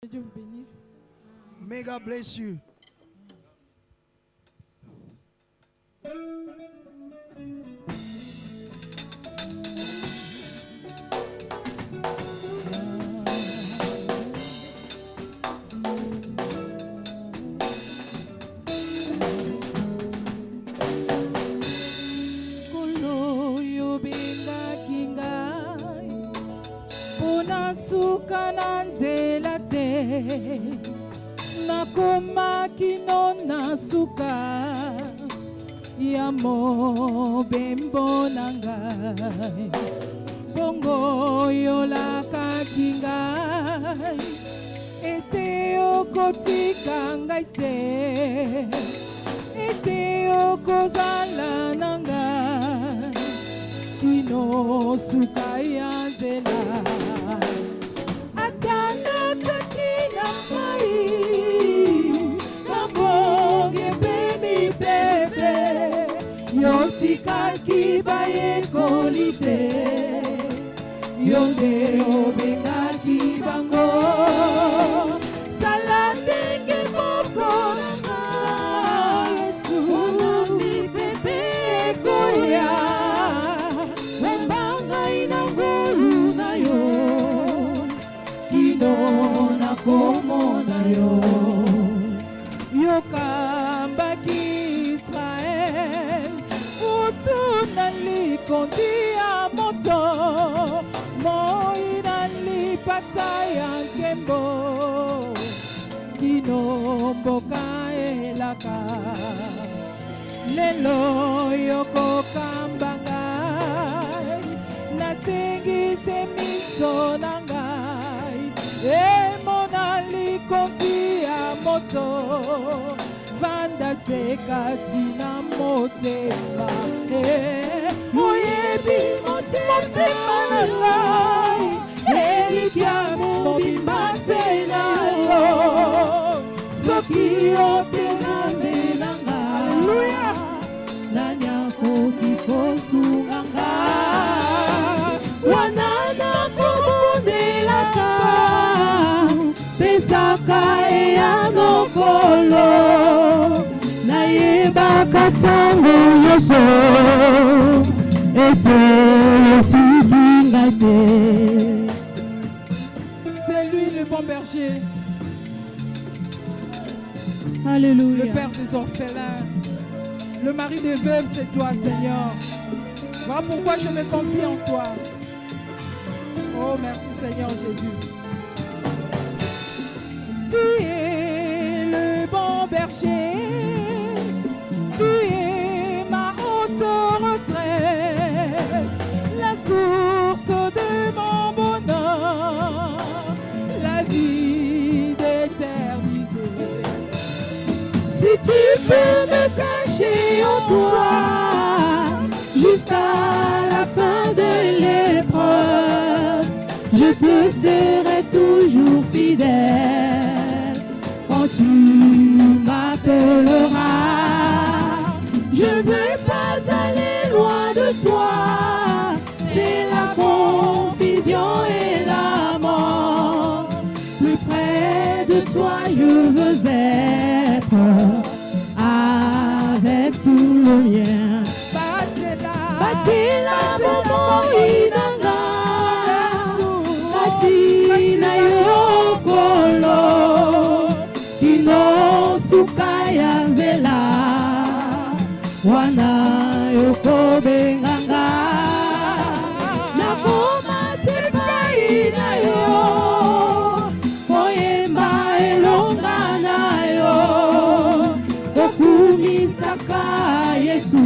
Que Dieu vous bénisse. May God bless you. Kolo yo benga kingai, pona suka na nzela te, nakoma kino na suka ya mobembo na ngai. Bongo yo laka kingai, ete okotika ngai te, ete okozala na ngai kino suka ya nzela. Atana kati na mai nabonge pe mi pepe, yotikaki bayekoli te, yonde obengaki bango. Sala ndenge moko na ngai, Yesu mi pepe koya, wamba ngai na ngolu na yo, kino na komo na yo. Yokambaki Israel, utu na likondi ya moto, moi na lipata ya nkembo, kino mboka elaka. Lelo yokokamba ngai, nasengi te miso na ngai, emona likondi ya moto, vanda sekati na motema. Oyebi motema na ngai, elikia mobimba se na yo, soki otename na ngai, nani akoki kosunga ngai. Wana nakomondelaka, pesaka eya mokolo, nayebaka ntango nyonso ete otiki ngai te. C'est lui le bon berger. Alléluia. Le père des orphelins, le mari des veuves, c'est toi, Seigneur. Voilà pourquoi je me confie en toi. Oh, merci Seigneur Jésus. Tu es le bon berger, tu es ma haute retraite, la source de mon bonheur, la vie d'éternité. Si tu peux me cacher en toi, jusqu'à la fin de l'épreuve, je te serai toujours fidèle. Quand tu m'appelleras, je ne veux pas aller loin de toi. C'est la confusion et la mort. Plus près de toi, je veux être avec tout le mien. Batila momo inanga, katina yokolo, kino suka ya nzela, wana yokobenganga. Nakoma te pai na yo, koyemba elonga na yo, kokumisaka Yesu,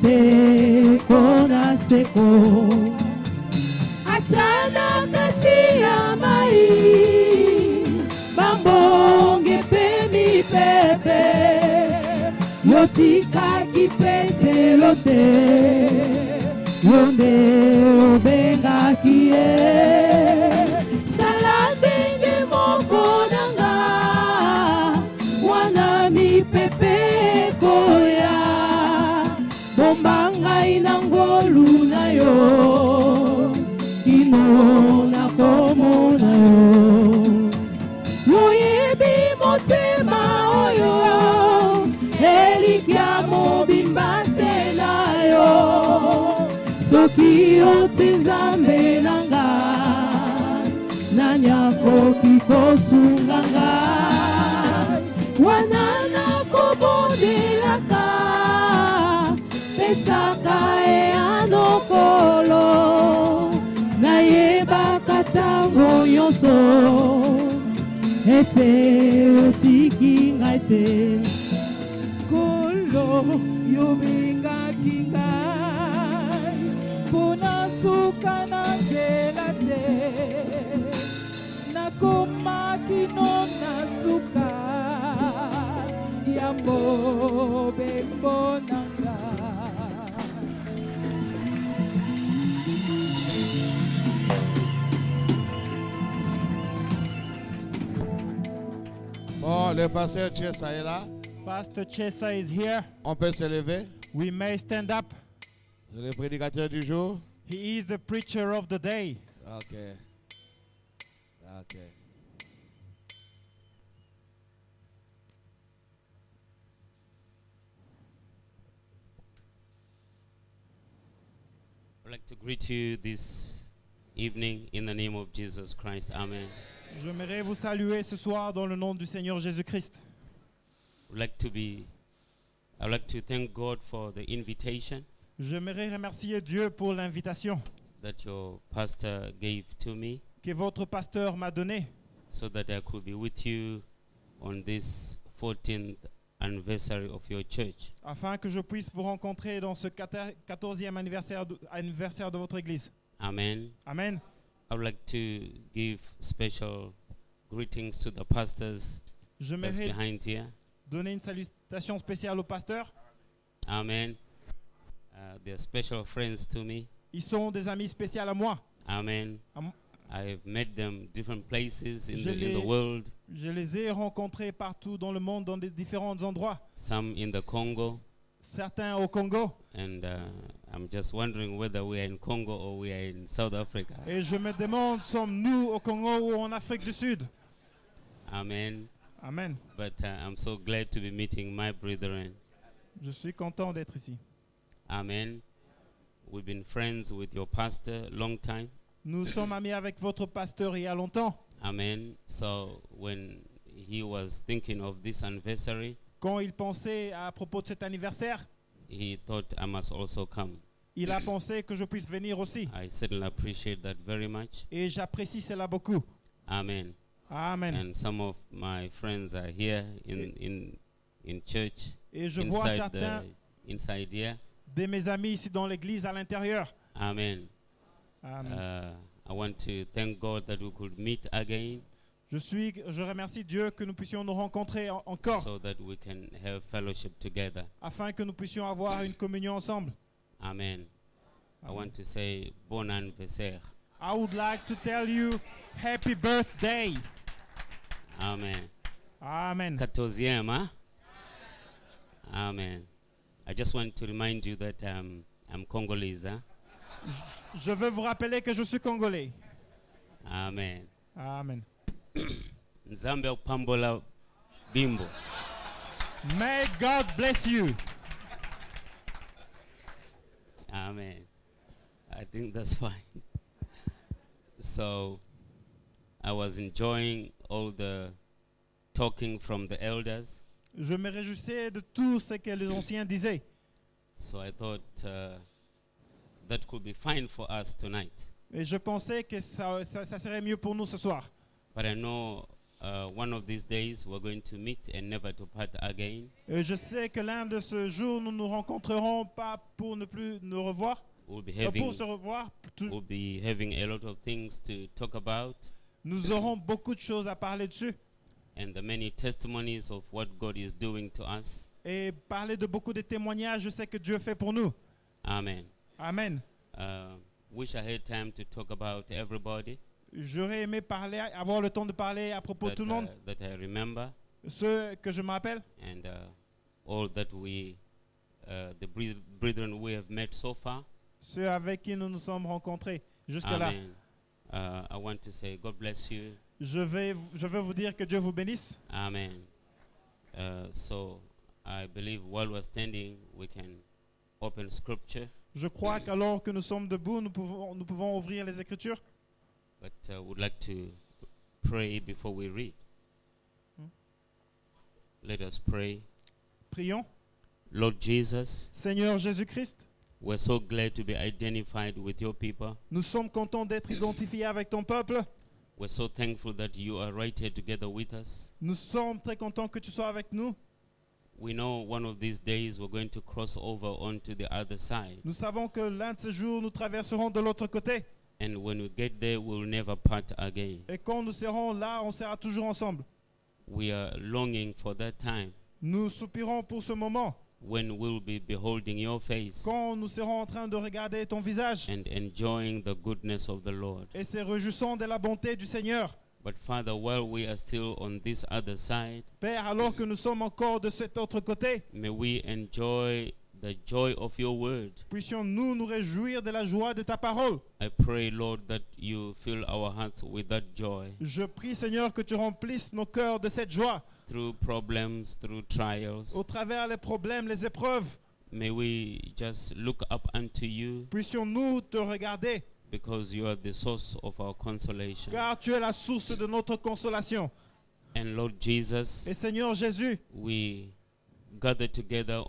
seko na seko. Atana kati ya mai, bambonge pe mi pepe, yotikaki petelo te, yonde obengaki ye. Sala ndenge moko na ngai, wana mi pepe koya, bomba ngai na ngolu na yo, kino na komo na yo. ete otiki ngai te kolo yobengaki ngai mpona suka na nzela te nakomaki no na suka ya mobembo na ngai. Bon, le pasteur Chesa est là. Pastor Chesa is here. On peut se lever. We may stand up. C'est le prédicateur du jour. He is the preacher of the day. Ok. Ok. I'd like to greet you this evening in the name of Jesus Christ. Amen. J'aimerais vous saluer ce soir dans le nom du Seigneur Jésus-Christ. I'd like to thank God for the invitation J'aimerais remercier Dieu pour l'invitation that your pastor gave to me que votre pasteur m'a donnée so that I could be with you on this 14th anniversary of your church. afin que je puisse vous rencontrer dans ce 14e anniversaire de votre église. Amen. Amen. I would like to give special greetings to the pastors that's J'aimerais behind here. donner une salutation spéciale au pasteur. Amen. They're special friends to me. Ils sont des amis spéciaux à moi. Amen. Am- I have met them different places in Je the les- world. Je les ai rencontrés partout dans le monde, dans des différents endroits. Some in the Congo, Certains au Congo. and I'm just wondering whether we are in Congo or we are in South Africa. Et je me demande, sommes-nous au Congo ou en Afrique du Sud? Amen. Amen. But I'm so glad to be meeting my brethren. Je suis content d'être ici. Amen. We've been friends with your pastor long time. Nous sommes amis avec votre pasteur il y a longtemps. Amen. So when he was thinking of this anniversary, Quand il pensait à propos de cet anniversaire, he thought I must also come. il a pensé que je puisse venir aussi. I certainly appreciate that very much. Et j'apprécie cela beaucoup. Amen. Amen. And some of my friends are here in church. Et je vois certains Inside here. de mes amis ici dans l'église à l'intérieur. Amen. Amen. I want to thank God that we could meet again Je remercie Dieu que nous puissions nous rencontrer encore so that we can have fellowship together. afin que nous puissions avoir une communion ensemble. Amen. I want to say bon anniversaire. I would like to tell you happy birthday. Amen. Amen. 14e, huh? Amen. I just want to remind you that I'm Congolese, huh? Je veux vous rappeler que je suis congolais. Amen. Amen. Nzambe upambola bimbo. May God bless you. Amen. I think that's fine. So, I was enjoying all the talking from the elders. Je me réjouissais de tout ce que les anciens disaient. So I thought that could be fine for us tonight. Et je pensais que ça serait mieux pour nous ce soir. But I know one of these days we're going to meet and never to part again. Et je sais que l'un de ce jour, nous nous rencontrerons pas pour ne plus nous revoir. We'll be Pour se revoir. we'll be having a lot of things to talk about Nous aurons beaucoup de choses à parler dessus. and the many testimonies of what God is doing to us. Et parler de beaucoup de témoignages, je sais que Dieu fait pour nous. Amen. Amen. Wish I had time to talk about everybody J'aurais aimé parler, avoir le temps de parler à propos de tout le monde. that I remember Ceux que je me rappelle. and all that we the brethren we have met so far. Ceux avec qui nous nous sommes rencontrés jusque-là. Amen. I want to say God bless you. Je veux vous dire que Dieu vous bénisse. Amen. So I believe while we're standing, we can open scripture, Je crois qu'alors que nous sommes debout, nous pouvons ouvrir les Écritures. but would like to pray before we read. Let us pray. Prions. Lord Jesus, Seigneur Jésus-Christ, we're so glad to be identified with your people. nous sommes contents d'être identifiés avec ton peuple. We're so thankful that you are right here together with us. Nous sommes très contents que tu sois avec nous. We know one of these days we're going to cross over onto the other side. Nous savons que l'un de ces jours, nous traverserons de l'autre côté. And when we get there, we'll never part again. Et quand nous serons là, on sera toujours ensemble. We are longing for that time Nous soupirons pour ce moment, when we'll be beholding your face quand nous serons en train de regarder ton visage and enjoying the goodness of the Lord. et se réjouissons de la bonté du Seigneur. But Father, while we are still on this other side, Père, alors que nous sommes encore de cet autre côté, may we enjoy the joy of your word. puissions-nous nous réjouir de la joie de ta parole. I pray, Lord, that you fill our hearts with that joy Je prie, Seigneur, que tu remplisses nos cœurs de cette joie through problems, through trials. au travers les problèmes, les épreuves. May we just look up unto you Puissions-nous te regarder, because you are the source of our consolation. car tu es la source de notre consolation. And Lord Jesus, Et Seigneur Jésus, we gather together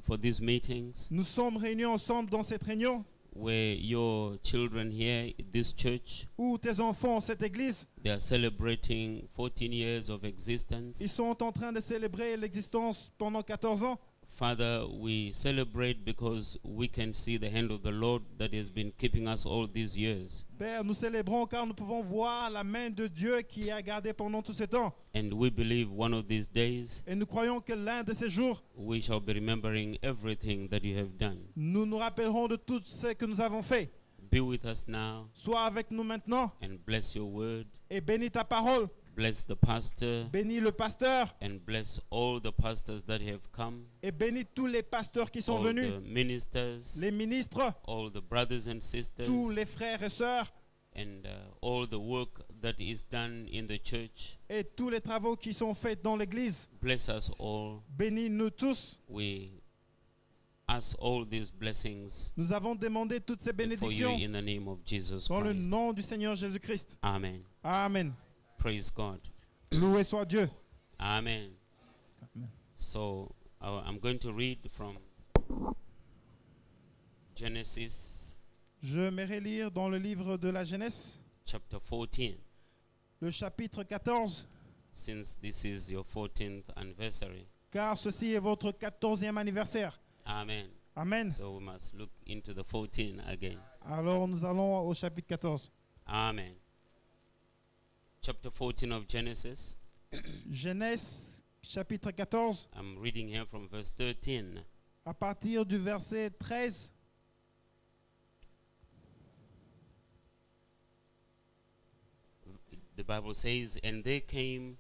for these meetings nous sommes réunis ensemble dans cette réunion where your children here in this church, où tes enfants, cette église, they are celebrating 14 years of existence. ils sont en train de célébrer l'existence pendant 14 ans. Father, we celebrate because we can see the hand of the Lord that has been keeping us all these years. Père, nous célébrons car nous pouvons voir la main de Dieu qui a gardé pendant tout ce temps. And we believe one of these days Et nous croyons que l'un de ces jours, we shall be remembering everything that you have done. nous nous rappellerons de tout ce que nous avons fait. Be with us now Sois avec nous maintenant and bless your word. et bénis ta parole. Bless the pastor Bénis le pasteur and bless all the pastors that have come, et bénis tous les pasteurs qui sont all venus, the ministers, les ministres, all the brothers and sisters, tous les frères et sœurs and all the work that is done in the church. et tous les travaux qui sont faits dans l'église. Bless us all. Bénis-nous tous. We ask all these blessings Nous avons demandé toutes ces for you bénédictions in the name of Jesus dans le Christ. nom du Seigneur Jésus-Christ. Amen. Amen. Praise God. Loué soit Dieu. Amen. Amen. So I'm going to read from Genesis Je m'aimerais lire dans le livre de la Genèse, chapter 14, le chapitre 14, since this is your 14th anniversary. car ceci est votre 14e anniversaire. Amen. Amen. So we must look into the 14 again. Alors nous allons au chapitre 14. Amen. Chapter 14 of Genesis. Genèse, chapitre 14, I'm reading here from verse 13. à partir du verset 13. The Bible says, and there came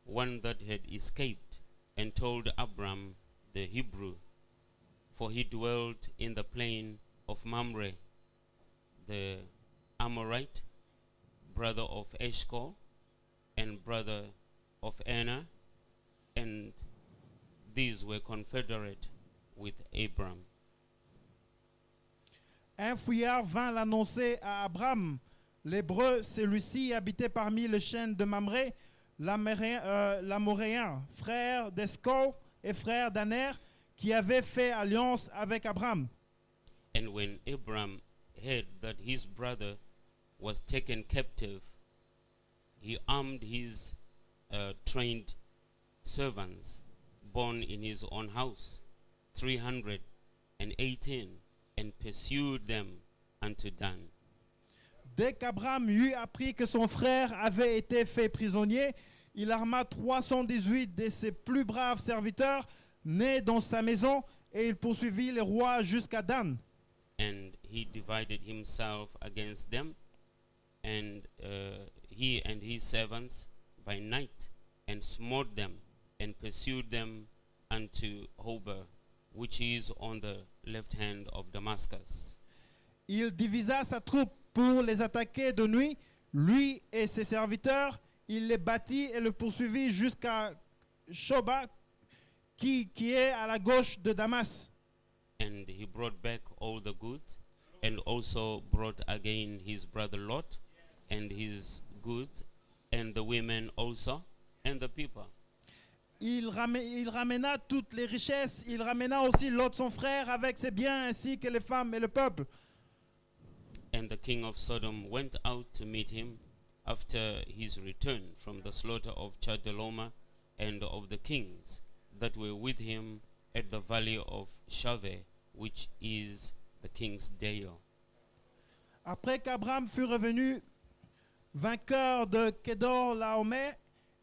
one that had escaped and told Abram the Hebrew, for he dwelt in the plain of Mamre, the Amorite, brother of Eshcol, and brother of Anna, and these were confederate with Abram. Un fouillard vint l'annoncer à Abraham. L'Hébreu, celui-ci habitait parmi les chênes de Mamré, l'Amoréen, frère d'Escol et frère d'Aner, qui avait fait alliance avec Abraham. And when Abram heard that his brother was taken captive, he armed his trained servants born in his own house, 318, and pursued them unto Dan. Dès qu'Abraham eut appris que son frère avait été fait prisonnier, il arma 318 de ses plus braves serviteurs nés dans sa maison et il poursuivit les rois jusqu'à Dan. And he divided himself against them, and he and his servants by night, and smote them, and pursued them unto Hobah, which is on the left hand of Damascus. Il divisa sa troupe pour les attaquer de nuit, lui et ses serviteurs. Il les battit et le poursuivit jusqu'à Shoba, qui est à la gauche de Damas. And he brought back all the goods, and also brought again his brother Lot, and his goods, and the women also, and the people. Il ramena toutes les richesses. Il ramena aussi Lot son frère avec ses biens ainsi que les femmes et le peuple. And the king of Sodom went out to meet him, after his return from the slaughter of Chedorlaomer and of the kings that were with him at the valley of Shaveh, which is the king's Dale. Après qu'Abraham fut revenu vainqueur de Kedor-Laomer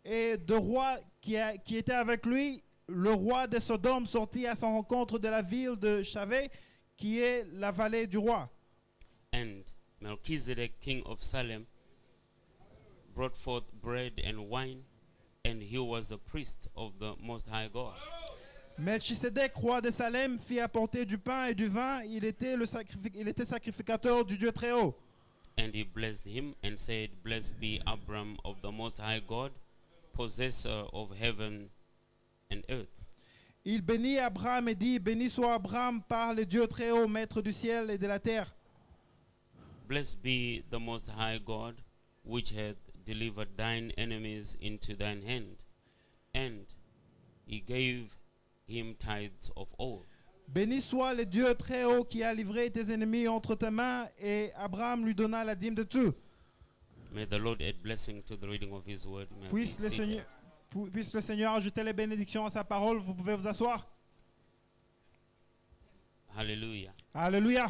et de rois qui étaient avec lui, le roi de Sodome sortit à son rencontre de la ville de Shaveh, qui est la vallée du roi. And Melchizedek, king of Salem, brought forth bread and wine, and he was the priest of the Most High God. Melchisedec, roi de Salem, fit apporter du pain et du vin. Il était sacrificateur du Dieu très haut. And he blessed him and said, Blessed be Abram of the Most High God, possessor of heaven and earth. Il bénit Abraham et dit, Béni soit Abraham par le Dieu très haut, maître du ciel et de la terre. Blessed be the Most High God, which hath delivered thine enemies into thine hand. And he gave him tithes of all. Béni soit le Dieu très haut qui a livré tes ennemis entre tes mains, et Abraham lui donna la dîme de tout. May the Lord add blessing to the reading of his word. May I Puisse be le seated. Seigneur ajouter les bénédictions à sa parole. Vous pouvez vous asseoir. Hallelujah. Alléluia.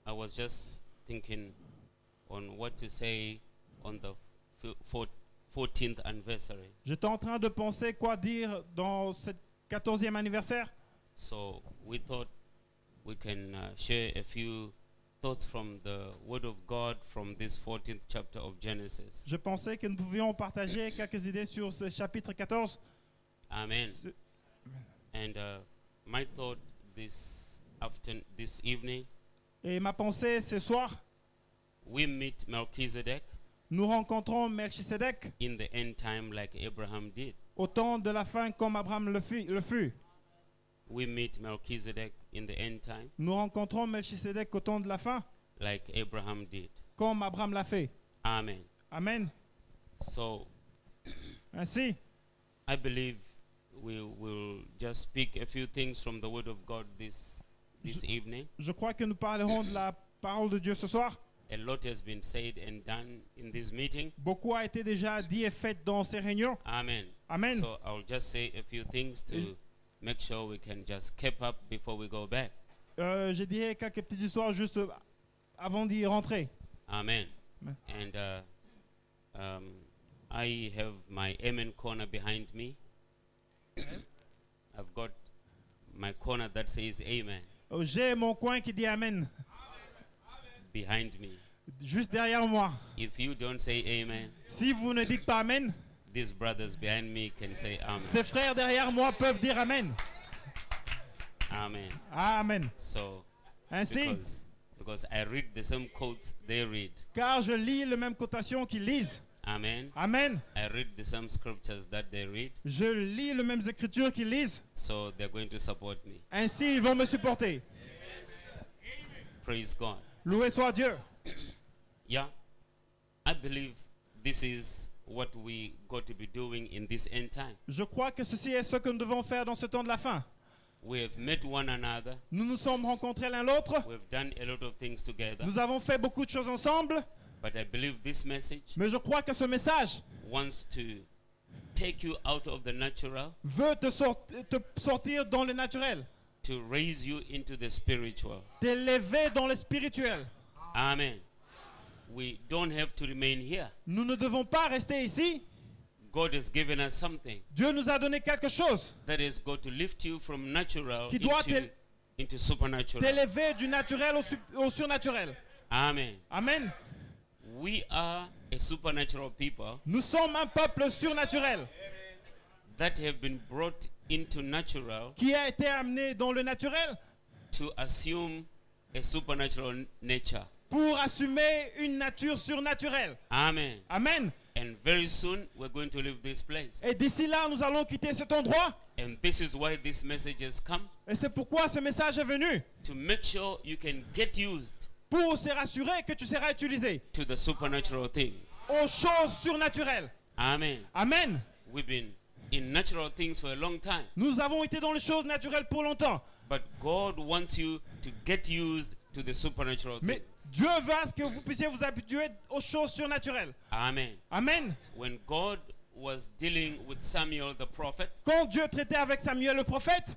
I was just thinking on what to say on the 14th anniversary. J'étais en train de penser quoi dire dans ce 14e anniversaire. So we thought we can share a few thoughts from the Word of God from this 14th chapter of Genesis. Je pensais que nous pouvions partager quelques idées sur ce chapitre 14. Amen. Ce- And my thought this evening, Et ma pensée ce soir, we meet Melchizedek nous rencontrons Melchisedec in the end time like Abraham did. au temps de la fin comme Abraham le fut. We meet Melchizedek in the end time Nous rencontrons Melchisedec au temps de la fin like Abraham did. comme Abraham l'a fait. Amen. Amen. So Ainsi, I believe we will just speak a few things from the Word of God this evening. je crois que nous parlerons de la parole de Dieu ce soir. A lot has been said and done in this meeting. Beaucoup a été déjà dit et fait dans ces réunions. Amen. Amen. So I'll just say a few things to make sure we can just keep up before we go back. Je dirais quelques petites histoires juste avant d'y rentrer. Amen. Amen. And I have my Amen corner behind me. I've got my corner that says Amen J'ai mon coin qui dit Amen, behind me. juste derrière moi. If you don't say Amen, Si vous ne dites pas Amen, these brothers behind me can say Amen. ces frères derrière moi peuvent dire Amen. Amen. Amen. So, Ainsi, because I read the same quotes they read. car je lis les mêmes cotations qu'ils lisent. Amen. Amen. I read the same scriptures that they read. Je lis les mêmes écritures qu'ils lisent. So they're going to support me. Ainsi, ils vont me supporter. Praise God. Loué soit Dieu. Yeah. I believe this is what we got to be doing in this end time. Je crois que ceci est ce que nous devons faire dans ce temps de la fin. We have met one another. Nous nous sommes rencontrés l'un l'autre. We've done a lot of things together. Nous avons fait beaucoup de choses ensemble. But I believe this message Mais je crois que ce message wants to take you out of the natural veut te sortir dans le naturel, to raise you into the spiritual. t'élever dans le spirituel. Amen. We don't have to remain here. Nous ne devons pas rester ici. God has given us something Dieu nous a donné quelque chose that is going to lift you from natural qui doit into supernatural. t'élever du naturel au surnaturel. Amen. Amen. We are a supernatural people Nous sommes un peuple surnaturel that have been brought into natural qui a été amené dans le naturel to assume a supernatural nature. pour assumer une nature surnaturelle. Amen. Amen. And very soon we're going to leave this place. Et d'ici là, nous allons quitter cet endroit. And this is why this message has come, Et c'est pourquoi ce message est venu. to make sure you can get used Pour se rassurer que tu seras utilisé to the supernatural things. aux choses surnaturelles. Amen. Amen. We've been in natural things for a long time, Nous avons été dans les choses naturelles pour longtemps. but God wants you to get used to the supernatural Mais things. Dieu veut à ce que vous puissiez vous habituer aux choses surnaturelles. Amen. Amen. When God was dealing with Samuel the prophet, Quand Dieu traitait avec Samuel le prophète,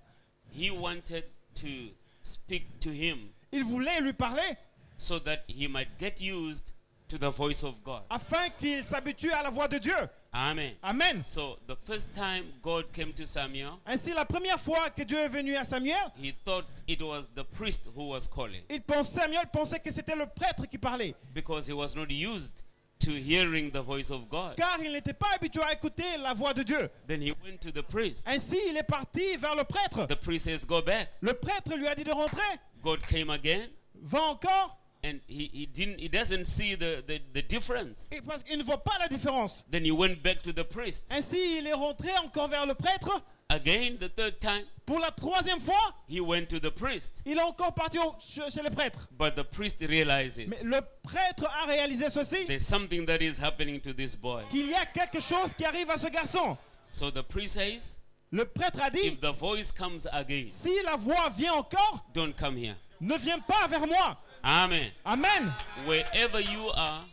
he wanted to speak to him il voulait lui parler so that he might get used to the voice of God. afin qu'il s'habitue à la voix de Dieu. Amen. Amen. So the first time God came to Samuel, Ainsi, la première fois que Dieu est venu à Samuel, he thought it was the priest who was calling Samuel pensait que c'était le prêtre qui parlait, because he was not used to hearing the voice of God. car il n'était pas habitué à écouter la voix de Dieu. Then he went to the priest. Ainsi, il est parti vers le prêtre. The priest says, go back. Le prêtre lui a dit de rentrer. God came again, Va encore, and he doesn't see the difference. et parce qu'il ne voit pas la différence. Then he went back to the priest. Ainsi, il est rentré encore vers le prêtre. Again, the third time, Pour la troisième fois, he went to the priest. il est encore parti chez le prêtre. But the priest realizes Mais le prêtre a réalisé ceci, there's something that is happening to this boy. qu'il y a quelque chose qui arrive à ce garçon. So the priest says, Le prêtre a dit, if the voice comes again, si la voix vient encore, don't come here. ne viens pas vers moi. Amen. Amen. Wherever you are,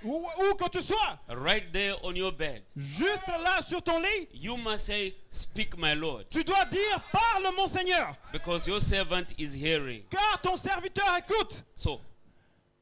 Où que tu sois, right there on your bed, juste là sur ton lit, you must say, speak, my Lord, tu dois dire, parle mon Seigneur, because your servant is hearing. car ton serviteur écoute. So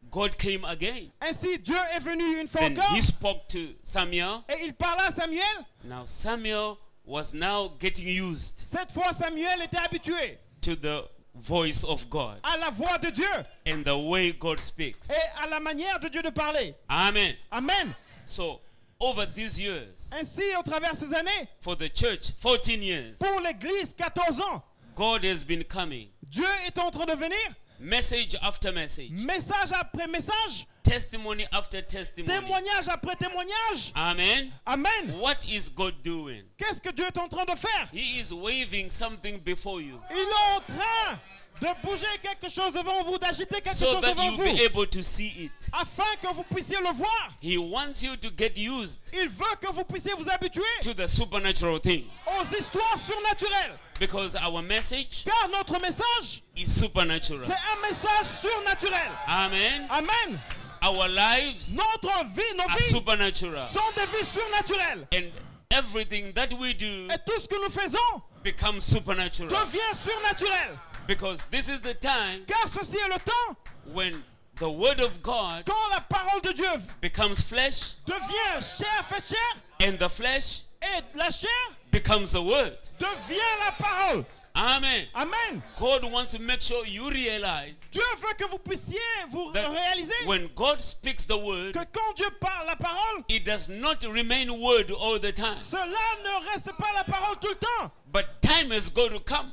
God came again. Ainsi, Dieu est venu une fois Then encore, he spoke to Samuel. et il parla à Samuel. Now Samuel was now getting used Cette fois, Samuel était habitué to the voice of God à la voix de Dieu and the way God speaks. et à la manière de Dieu de parler. Amen. Amen. So over these years, Ainsi, au travers ces années, for the church, 14 years, pour l'Église, 14 ans, God has been coming. Dieu est en train de venir, Message after message, message après message, testimony after testimony. témoignage après témoignage. Amen. Amen. What is God doing? Qu'est-ce que Dieu est en train de faire? He is waving something before you Il est en train de bouger quelque chose devant vous, d'agiter quelque so chose that devant you'll vous, be able to see it. afin que vous puissiez le voir. He wants you to get used Il veut que vous puissiez vous habituer to the supernatural thing aux histoires surnaturelles. because our message Car notre message, is supernatural. c'est un message surnaturel. Amen. Amen. Our lives Notre vie, nos are vies supernatural. sont des vies surnaturelles. And everything that we do Et tout ce que nous faisons becomes supernatural. devient surnaturel. Because this is the time Car ceci est le temps when the word of God quand la parole de Dieu becomes flesh devient chair fait chair and the flesh et la chair becomes the word. devient la parole. Amen. Amen. God wants to make sure you realize Dieu veut que vous puissiez vous that réaliser when God speaks the word, que quand Dieu parle la parole, it does not remain word all the time. cela ne reste pas la parole tout le temps. But time is going to come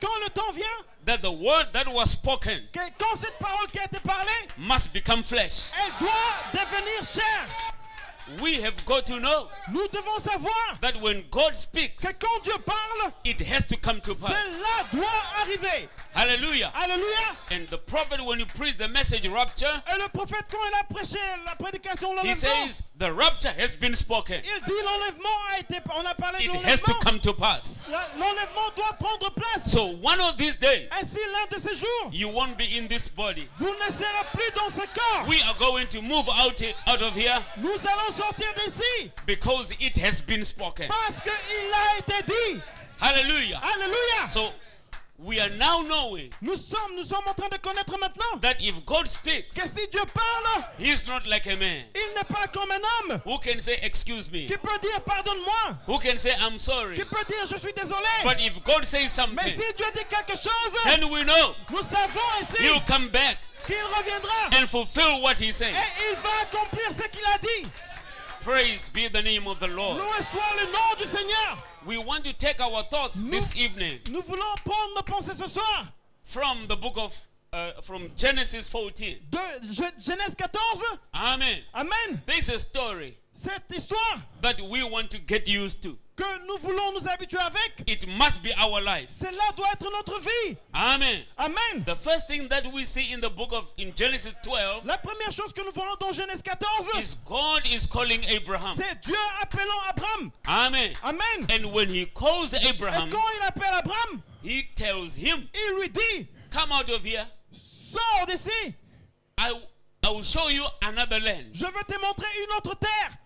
Quand le temps vient, that the word that was spoken quand cette parole qui a été parlée, must become flesh. elle doit devenir chair. We have got to know Nous devons savoir that when God speaks, que quand Dieu parle, it has to come to pass. cela doit arriver. Hallelujah. Alléluia. And the prophet, when he preached the message rapture, Et le prophète, quand il a prêché la prédication de he l'enlèvement, says the rapture has been spoken. il dit l'enlèvement a été, on a parlé de It has to l'enlèvement. come to pass. L'enlèvement doit prendre place. So one of these days, Ainsi, l'un de ces jours, you won't be in this body. vous ne serez plus dans ce corps. We are going to move out of here Nous allons sortir d'ici because it has been spoken. parce qu'il a été dit. Hallelujah. Alléluia. So we are now knowing Nous sommes en train de connaître maintenant that if God speaks, que si Dieu parle, he is not like a man il n'est pas comme un homme who can say, excuse me, qui peut dire pardonne-moi, who can say, I'm sorry. qui peut dire je suis désolé. But if God says Mais something, si Dieu dit quelque chose, then we know nous savons ici he'll come back qu'il reviendra and fulfill what he said. et il va accomplir ce qu'il a dit. Praise be the name of the Lord. Loué soit le nom du Seigneur. We want to take our thoughts this evening Nous voulons prendre nos pensées ce soir from the book of from Genesis 14. de Genèse 14. Amen. Amen. This is a story Cette histoire that we want to get used to. que nous voulons nous habituer avec, It must be our life. cela doit être notre vie. Amen. Amen. The first thing that we see in the book of in Genesis 12 La première chose que nous voyons dans Genèse 14, is God is calling Abraham. c'est Dieu appelant Abraham. Amen. Amen. And when he calls Et Abraham, quand il appelle Abraham, he tells him, il lui dit, come out of here sors d'ici. I will show you another land. Je vais te montrer une autre terre.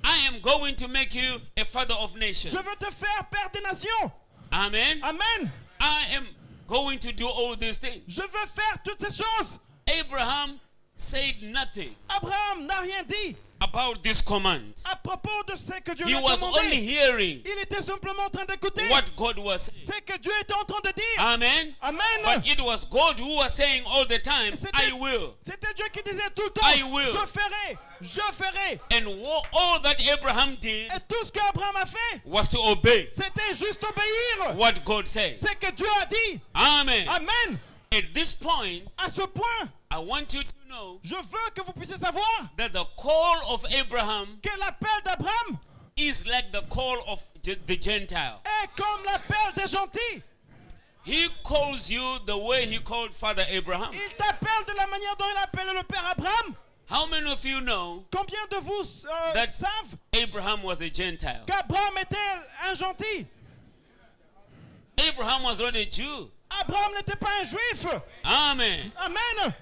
I am going to make you a father of nations. Je vais te faire père des nations. Amen. Amen. I am going to do all these things. Je vais faire toutes ces choses. Abraham said nothing Abraham n'a rien dit about this command. à propos de ce que Dieu He lui a was only demandé. hearing Il était simplement en train d'écouter what God was saying. ce que Dieu était en train de dire. Amen. Amen. But it was God who was saying all the time, C'était- I will. C'était Dieu qui disait tout le temps, I will. je ferai. And all that Abraham did Et tout ce qu'Abraham a fait, was to obey c'était juste obéir what God said. ce que Dieu a dit. Amen. Amen. At this point, À ce point, I want you to know je veux que vous puissiez savoir that the call of Abraham que l'appel d'Abraham is like the call of the Gentile. est comme l'appel des gentils. He calls you the way he called Father Abraham. Il t'appelle de la manière dont il appelle le père Abraham. How many of you know Combien de vous That- savent Abraham was a Gentile? qu'Abraham était un gentil? Abraham was not a Jew. Abraham n'était pas un juif. Amen. Amen.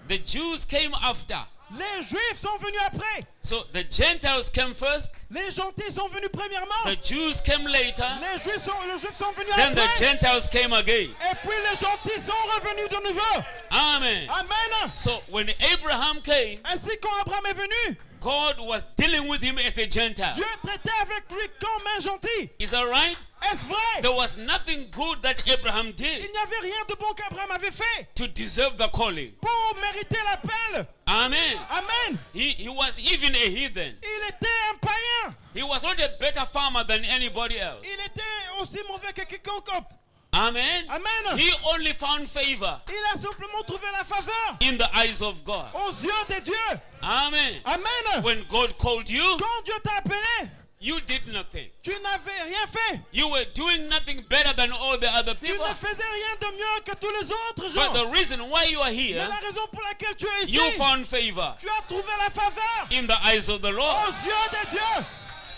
The Jews came after. Les juifs sont venus après. So the Gentiles came first, Les gentils sont venus premièrement. the Jews came later, Les juifs sont venus then the après. Gentiles came again. Et puis les gentils sont revenus de nouveau. Amen. Amen. So when Abraham came, Ainsi quand Abraham est venu, God was dealing with him as a Gentile. Dieu traitait avec lui comme un gentil. Is that right? Est-ce vrai? There was nothing good that Abraham Il did n'y avait rien de bon qu'Abraham avait fait to deserve the calling. pour mériter l'appel. Amen. Amen. He was even a heathen. Il était un païen. He was not a better farmer than anybody else. Il était aussi mauvais que quiconque autre. Amen. Amen. He only found favor Il a simplement trouvé la faveur in the eyes of God. aux yeux de Dieu. Amen. Amen. When God called you, Quand Dieu t'a appelé, you did nothing. tu n'avais rien fait. You were doing nothing better than all the other Tu people. ne faisais rien de mieux que tous les autres But gens. the reason why you are Mais here, la raison pour laquelle tu es ici, you found favor tu as trouvé la faveur in the eyes of the Lord. aux yeux de Dieu.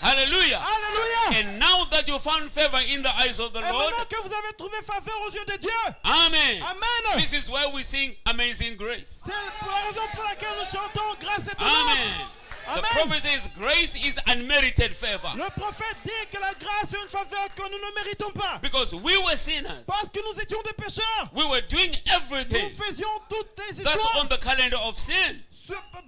Hallelujah. Alléluia. And now that you found favor in the eyes of the Et Lord, maintenant que vous avez trouvé faveur aux yeux de Dieu, Amen. Amen. This is why we sing Amazing Grace. C'est pour la raison pour laquelle nous chantons grâce et Amen. The Amen. prophet says grace is unmerited favor. Le prophète dit que la grâce est une faveur que nous ne méritons pas. Because we were sinners. Parce que nous étions des pécheurs. We were doing Nous everything faisions toutes les that's histoires on the calendar of sin.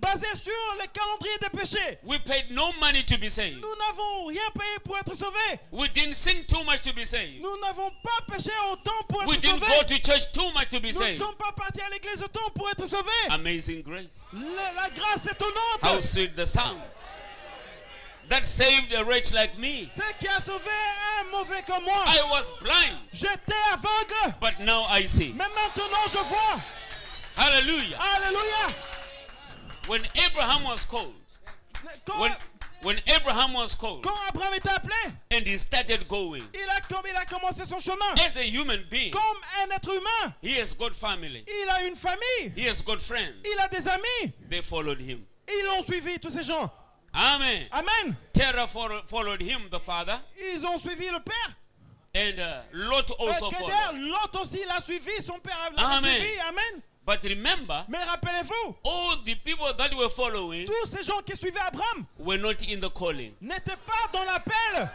basées sur les calendriers des péchés. We paid no money to be saved. Nous n'avons rien payé pour être sauvés. We didn't sing too much to be saved. Nous n'avons pas péché autant pour We être didn't go sauvés. to church too much to be Nous ne saved. sommes pas partis à l'église autant pour être sauvés. Amazing grace. La grâce How étonnante. sweet the sound that saved a wretch like me. Ce qui a sauvé un mauvais comme moi. I was blind, J'étais aveugle. but now I see. Mais maintenant je vois. Hallelujah. Alléluia. When Abraham was called, when Abraham was called Quand Abraham était appelé, and he started going, il a commencé son chemin. as a human being, Comme un être humain, he has got family, il a une famille, he has got friends. il a des amis. They followed him. Ils l'ont suivi, tous ces gens. Amen. Amen. Terah followed him, the father, Ils ont suivi le père. and Lot also Kéder, followed. Lot aussi l'a suivi, son père l'a Amen. suivi. Amen. But remember, Mais rappelez-vous, all the people that were following tous ces gens qui suivaient Abraham were not in the calling. n'étaient pas dans l'appel.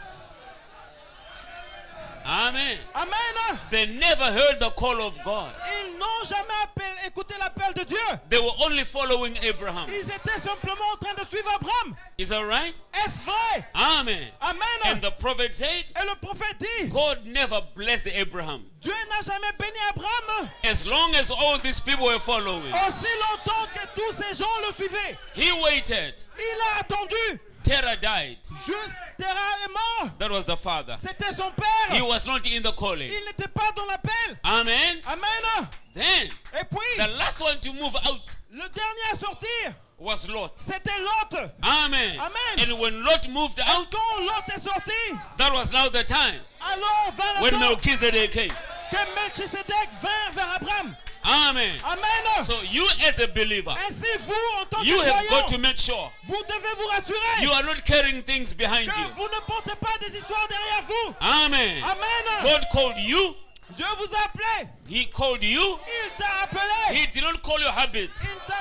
Amen. Amen. They never heard the call of God. Ils n'ont jamais écouté l'appel de Dieu. They were only following Abraham. Ils étaient simplement en train de suivre Abraham. Is that right? Est-ce vrai? Amen. Amen. And the prophet said, Et le prophète dit, God never blessed Abraham. Dieu n'a jamais béni Abraham As long as all these people were following, aussi longtemps que tous ces gens le suivaient. he waited. Il a attendu. Terah died. Juste Terah est mort. That was the father. C'était son He père. was not in the calling. Il n'était pas dans l'appel. Amen. Amen. Then, Et puis, the last one to move out le dernier à sortir, was Lot. c'était Lot. Amen. Amen. And when Lot moved Et out, quand Lot est sorti, that was now the time alors vint le when temps Melchizedek came. que Melchisedec vint vers Abraham. Amen. Amen. So you as a believer, Ainsi, vous, en tant you que have got to croyant, make sure vous devez vous rassurer you are not carrying things behind que you. vous ne portez pas des histoires derrière vous. Amen. Amen. God called you. Dieu vous a appelé. He called you. Il t'a appelé. He did not call your habits.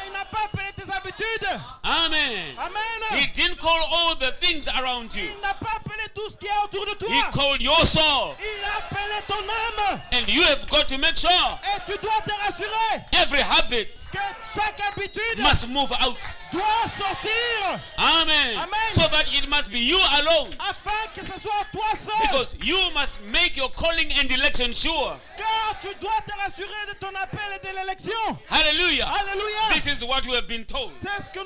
Il n'a pas appelé tes habitudes. Amen. Amen. He didn't call all the things around you. Il n'a pas appelé tout ce qui est autour de toi. He called your soul. Il a appelé ton âme. And you have got to make sure Et tu dois te rassurer every habit que chaque habitude must move out. doit sortir. Amen. Amen. So that it must be you alone. Afin que ce soit toi seul. Because you must make your calling and election sure. Car tu dois te rassurer de ton appel et de l'élection. Hallelujah. Alléluia. This is what we have been told. C'est ce que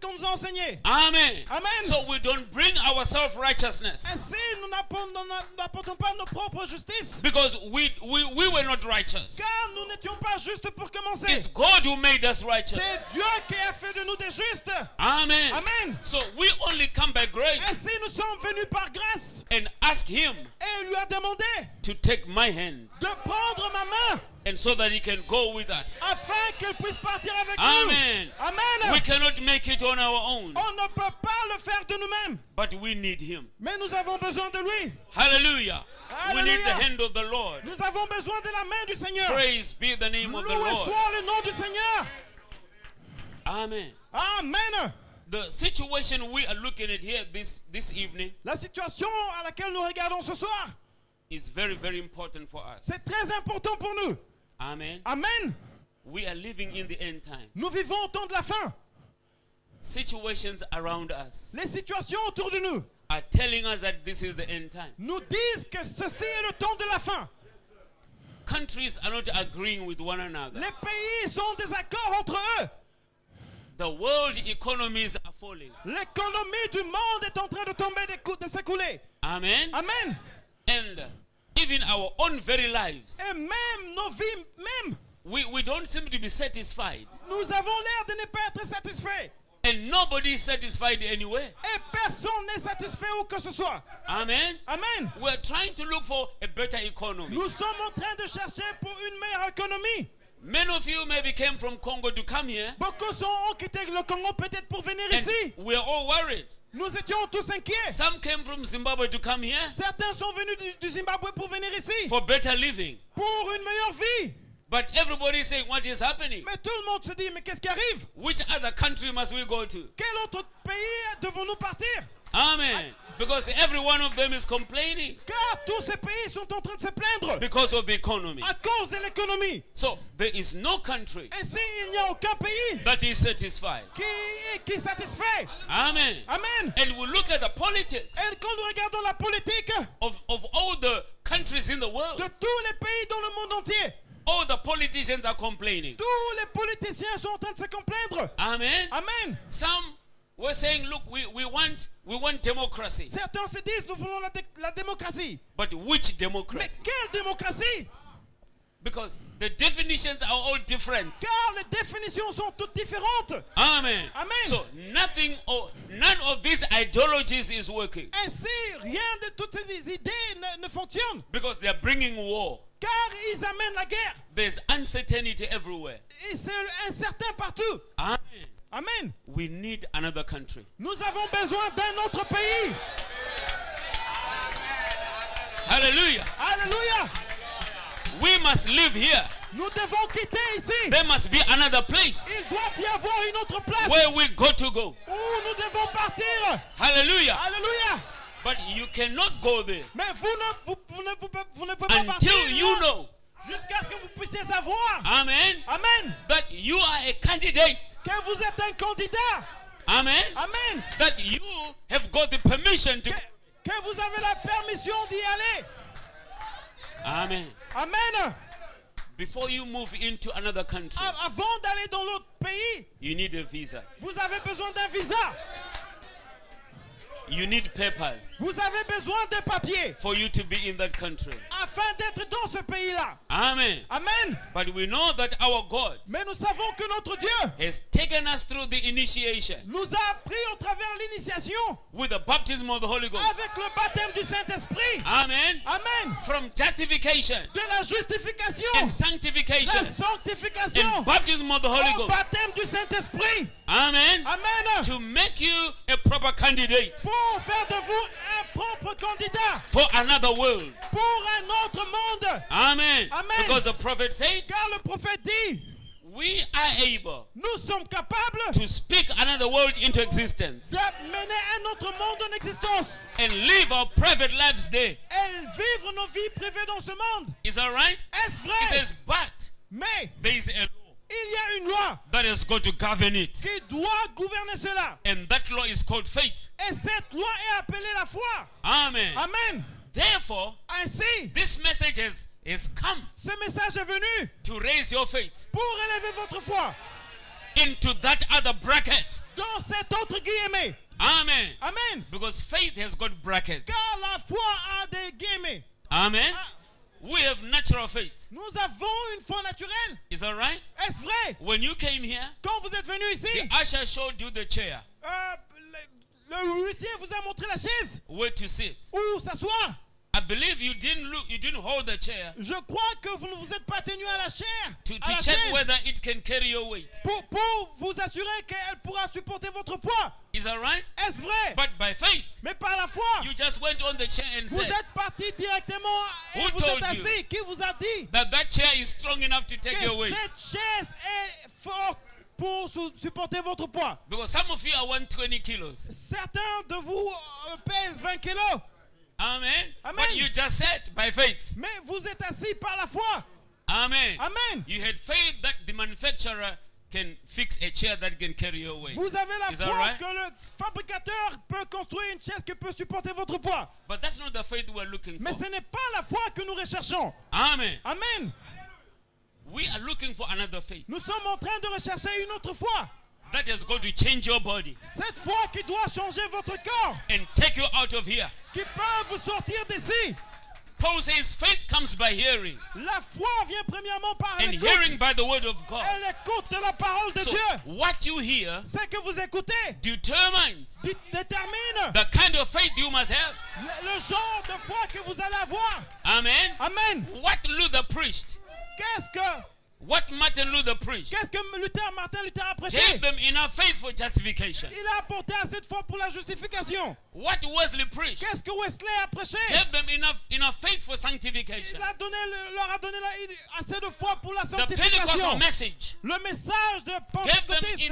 qu'on nous a enseigné. Amen. Amen. So we don't bring our self-righteousness. Ainsi, nous n'apportons pas nos propres justices. Because we were not righteous. Car nous n'étions pas justes pour commencer. It's God who made us righteous. C'est Dieu qui a fait de nous des justes. Amen. Amen. So we only come by grace Ainsi, nous sommes venus par grâce. and ask Him Et il lui a demandé to take my hand de prendre ma main and so that He can go with us. afin qu'elle puisse partir avec Amen. nous. Amen. We cannot make it on our own, On ne peut pas le faire de nous-mêmes. but we need Him. Mais nous avons besoin de lui. Hallelujah. We need the Hallelujah. hand of the Lord. Nous avons besoin de la main du Seigneur. Praise be the name of the Loué Lord. soit le nom du Seigneur. Amen. Amen. The situation we are looking at here this evening La situation à laquelle nous regardons ce soir, is very, very important for us. c'est très important pour nous. Amen. Amen. We are living in the end time. Nous vivons au temps de la fin. Situations around us Les situations autour de nous are telling us that this is the end time. nous disent que ceci est le temps de la fin. Countries are not agreeing with one another. Les pays sont en désaccord entre eux. The world economies are falling. L'économie du monde est en train de tomber, de s'écouler. Amen. Amen. And even our own very lives, Et même nos vies, même, we don't seem to be satisfied. nous avons l'air de ne pas être satisfaits. And nobody is satisfied anyway. Et personne n'est satisfait où que ce soit. Amen. Amen. We're trying to look for a better economy. Nous sommes en train de chercher pour une meilleure économie. Many of you maybe came from Congo to come here, Beaucoup ont quitté le Congo peut-être pour venir and ici. we're all worried. Nous étions tous inquiets. Some came from Zimbabwe to come here Certains sont venus du Zimbabwe pour venir ici. for better living. Pour une meilleure vie. But everybody is saying, what is happening? Mais tout le monde se dit, mais qu'est-ce qui arrive? Which other country must we go to? Quel autre pays devons-nous partir? Amen. Because every one of them is complaining Car tous ces pays sont en train de se plaindre because of the economy. à cause de l'économie. So there is no country Ainsi, il n'y a aucun pays that is satisfied. qui est satisfait. Amen. Amen. And we look at the politics Et quand nous regardons la politique of all the countries in the world. de tous les pays dans le monde entier, All the politicians are complaining. tous les politiciens sont en train de se complaindre. Amen. Amen. Some were saying, look, we want democracy. Certains se disent, nous voulons la démocratie. But which Mais democracy? quelle démocratie? Because the definitions are all different. Car les définitions sont toutes différentes. Amen. Amen. So none of these ideologies is working Ainsi, rien de toutes ces idées ne fonctionne. because they are bringing war. Car ils amènent la guerre. There's uncertainty everywhere. Et c'est incertain partout. Amen. Amen. We need another country. Nous avons besoin d'un autre pays. Hallelujah. Alléluia. We must live here. Nous devons quitter ici. There must be another place Il doit y avoir une autre place where we got to go. où nous devons partir. Hallelujah. Alléluia. But you cannot go there Mais vous ne pouvez pas partir until you know, jusqu'à ce que vous puissiez savoir. amen, Amen. that you are a candidate. Que vous êtes un candidat. Amen. Amen. That you have got the permission to. Que vous avez la permission d'y aller. Amen. Amen. Before you move into another country, Avant d'aller dans l'autre pays, you need a visa. vous avez besoin d'un visa. You need papers Vous avez besoin de papiers for you to be in that country. afin d'être dans ce pays-là. Amen. Amen. But we know that our God Mais nous savons que notre Dieu has taken us through the initiation nous a appris au travers l'initiation with the baptism of the Holy Ghost. avec le baptême du Saint-Esprit. Amen. Amen. From justification De la justification, and la sanctification sanctification, and baptism of the Holy au Ghost. baptême du Saint-Esprit. Amen. Amen. To make you a proper candidate. Pour faire de vous un propre candidat for another world. pour un autre monde. Amen. Amen. Because the prophet said, Car le prophète dit, we are able nous sommes capables to speak another world into existence de mener un autre monde en existence and live our private lives there. et vivre nos vies privées dans ce monde. Is that right? Est-ce He vrai? says, but Mais there is a law il y a une loi that has got to govern it. qui doit gouverner cela. And that law is called faith. Et cette loi est appelée la foi. Amen. Amen. Therefore, Ainsi, this message has come ce message est venu to raise your faith pour élever votre foi into that other bracket. dans cet autre guillemets. Amen. Amen. Because faith has got brackets. Car la foi a des guillemets. Amen. Ah, We have natural faith. nous avons une foi naturelle. Is that right? Est-ce vrai? When you came here, Quand vous êtes venu the ici, usher showed you the chair, le huissier vous a montré la chaise where to sit. où s'asseoir. I believe you didn't hold the chair Je crois que vous ne vous êtes pas tenu à la chair, to à la check chaise, whether it can carry your weight. pour vous assurer qu'elle pourra supporter votre poids. Is that right? Est-ce vrai? But by faith, Mais par la foi, you just went on the chair and vous said êtes parti directement et Who vous told êtes you assis. Qui vous a dit that chair is strong enough to take que your weight? cette chaise est forte pour supporter votre poids? Because some of you are 120 kilos. Certains de vous pèsent 20 kilos, Amen. Amen. But you just said by faith. mais vous êtes assis par la foi. Amen. Amen. You had faith that the manufacturer can fix a chair that can carry your weight. Vous avez la Is that foi right? que le fabricateur peut construire une chaise qui peut supporter votre poids. But that's not the faith we're looking Mais for. ce n'est pas la foi que nous recherchons. Amen. Amen. We are looking for another faith Nous sommes en train de rechercher une autre foi. that has got to change your body Cette foi qui doit changer votre corps, and take you out of here. qui peut vous sortir d'ici. Paul says faith comes by hearing, La foi vient premièrement par and l'écoute. hearing by the word of God. Elle écoute la parole de So Dieu. what you hear Ce que vous écoutez determines détermine the kind of faith you must have. le genre de foi que vous allez avoir. Amen. Amen. What Luther preached, what Martin Luther preached, Qu'est-ce que Martin Luther a prêché? gave them enough faith for justification. Il a apporté assez de foi pour la justification. What Wesley preached Qu'est-ce que Wesley a prêché? gave them enough faith for sanctification. Il a donné, leur a donné assez de foi pour la The Pentecostal sanctification. message Le message de gave them Pentecôtiste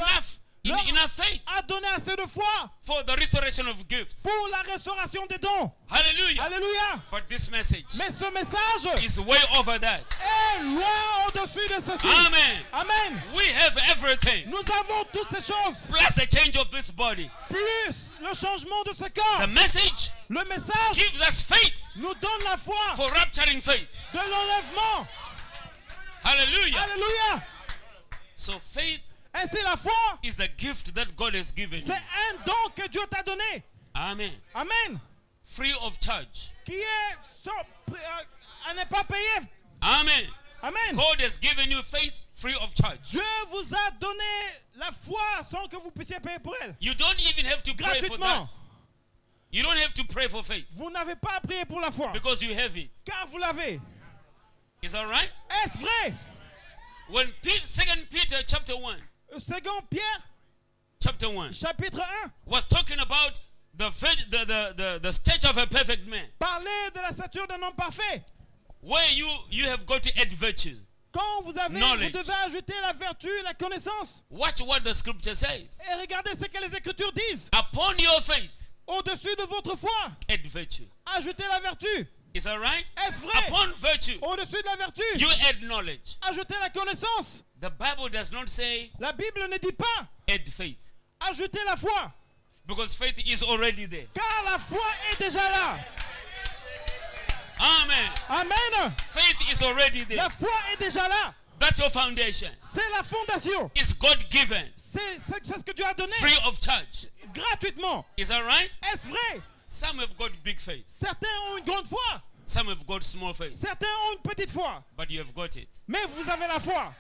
enough faith a donné assez de foi for the restoration of gifts. pour la restauration des dons. Hallelujah. Alléluia. But this message Mais ce message is way over that. est loin au-dessus de ceci. Amen. Amen. We have everything, Nous avons toutes ces choses, plus the change of this body. plus le changement de ce The corps. message Le message gives us faith nous donne la foi for rapturing faith. de l'enlèvement. Hallelujah. Alléluia. So faith Ainsi, la foi, is a gift that God has given c'est you. un don que Dieu t'a donné. Amen. Amen. Free of charge. Qui est à ne pas payer. Amen. Amen. God has given you faith free of charge. Dieu vous a donné la foi sans que vous puissiez payer pour elle. You don't even have to pray for that. Gratuitement. You don't have to pray for faith Vous n'avez pas à prier pour la foi. because you have it. Car vous l'avez. Is that right? Est-ce vrai? When 2 Peter chapter 1 Second Pierre, chapitre 1, was talking about the stage of a perfect man, parlait de la stature d'un homme parfait. where you have got to add virtue. Quand vous Knowledge. devez ajouter la vertu, la connaissance. Watch what the scripture says. Et regardez ce que les Écritures disent. Upon your faith, Au-dessus de votre foi, add virtue. ajoutez la vertu. Is that right? Est-ce vrai? Upon virtue, Au-dessus de la vertu, you add knowledge. ajoutez la connaissance. The Bible does not say La Bible ne dit pas add faith, ajoutez la foi. because faith is already there. Car la foi est déjà là. Amen. Amen. Faith is already there. La foi est déjà là. That's your foundation. C'est la fondation. It's God given, C'est ce que Dieu a donné free of charge. gratuitement. Is that right? Est-ce vrai? Some have got big faith, Certains ont une grande foi. some have got small faith, Certains ont une petite foi. but you have got it. Mais vous avez la foi.